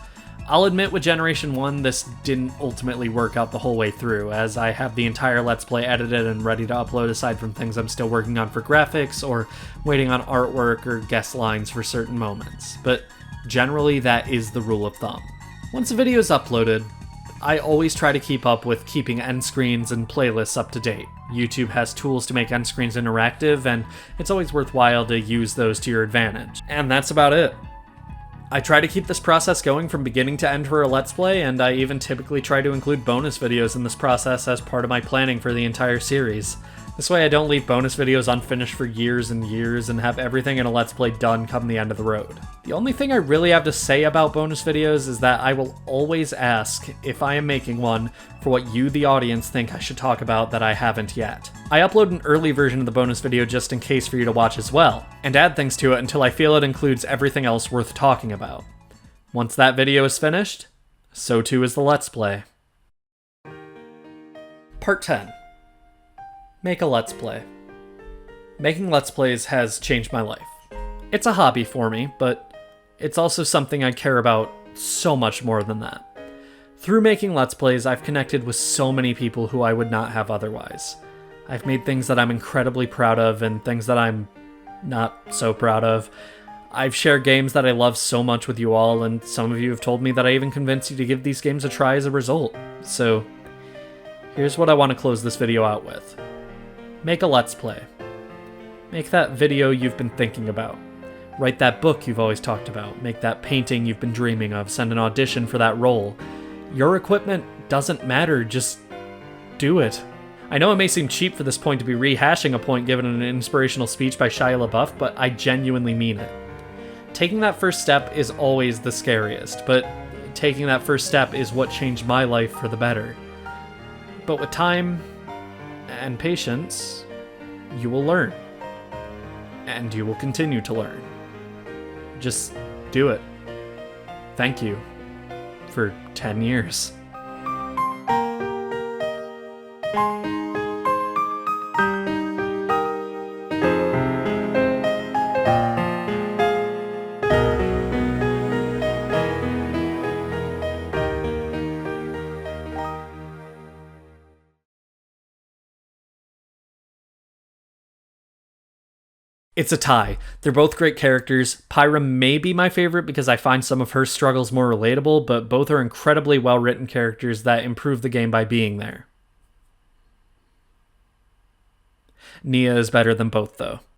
I'll admit with Generation 1 this didn't ultimately work out the whole way through, as I have the entire Let's Play edited and ready to upload aside from things I'm still working on for graphics or waiting on artwork or guest lines for certain moments, but generally that is the rule of thumb. Once a video is uploaded, I always try to keep up with keeping end screens and playlists up to date. YouTube has tools to make end screens interactive, and it's always worthwhile to use those to your advantage. And that's about it. I try to keep this process going from beginning to end for a Let's Play, and I even typically try to include bonus videos in this process as part of my planning for the entire series. This way I don't leave bonus videos unfinished for years and years and have everything in a Let's Play done come the end of the road. The only thing I really have to say about bonus videos is that I will always ask, if I am making one, for what you, the audience, think I should talk about that I haven't yet. I upload an early version of the bonus video just in case for you to watch as well, and add things to it until I feel it includes everything else worth talking about. Once that video is finished, so too is the Let's Play. Part 10. Make a Let's Play. Making Let's Plays has changed my life. It's a hobby for me, but it's also something I care about so much more than that. Through making Let's Plays, I've connected with so many people who I would not have otherwise. I've made things that I'm incredibly proud of and things that I'm not so proud of. I've shared games that I love so much with you all, and some of you have told me that I even convinced you to give these games a try as a result. So, here's what I want to close this video out with. Make a Let's Play. Make that video you've been thinking about. Write that book you've always talked about. Make that painting you've been dreaming of. Send an audition for that role. Your equipment doesn't matter, just do it. I know it may seem cheap for this point to be rehashing a point given in an inspirational speech by Shia LaBeouf, but I genuinely mean it. Taking that first step is always the scariest, but taking that first step is what changed my life for the better. But with time and patience, you will learn. And you will continue to learn. Just do it. Thank you for 10 years. It's a tie. They're both great characters. Pyra may be my favorite because I find some of her struggles more relatable, but both are incredibly well-written characters that improve the game by being there. Nia is better than both, though.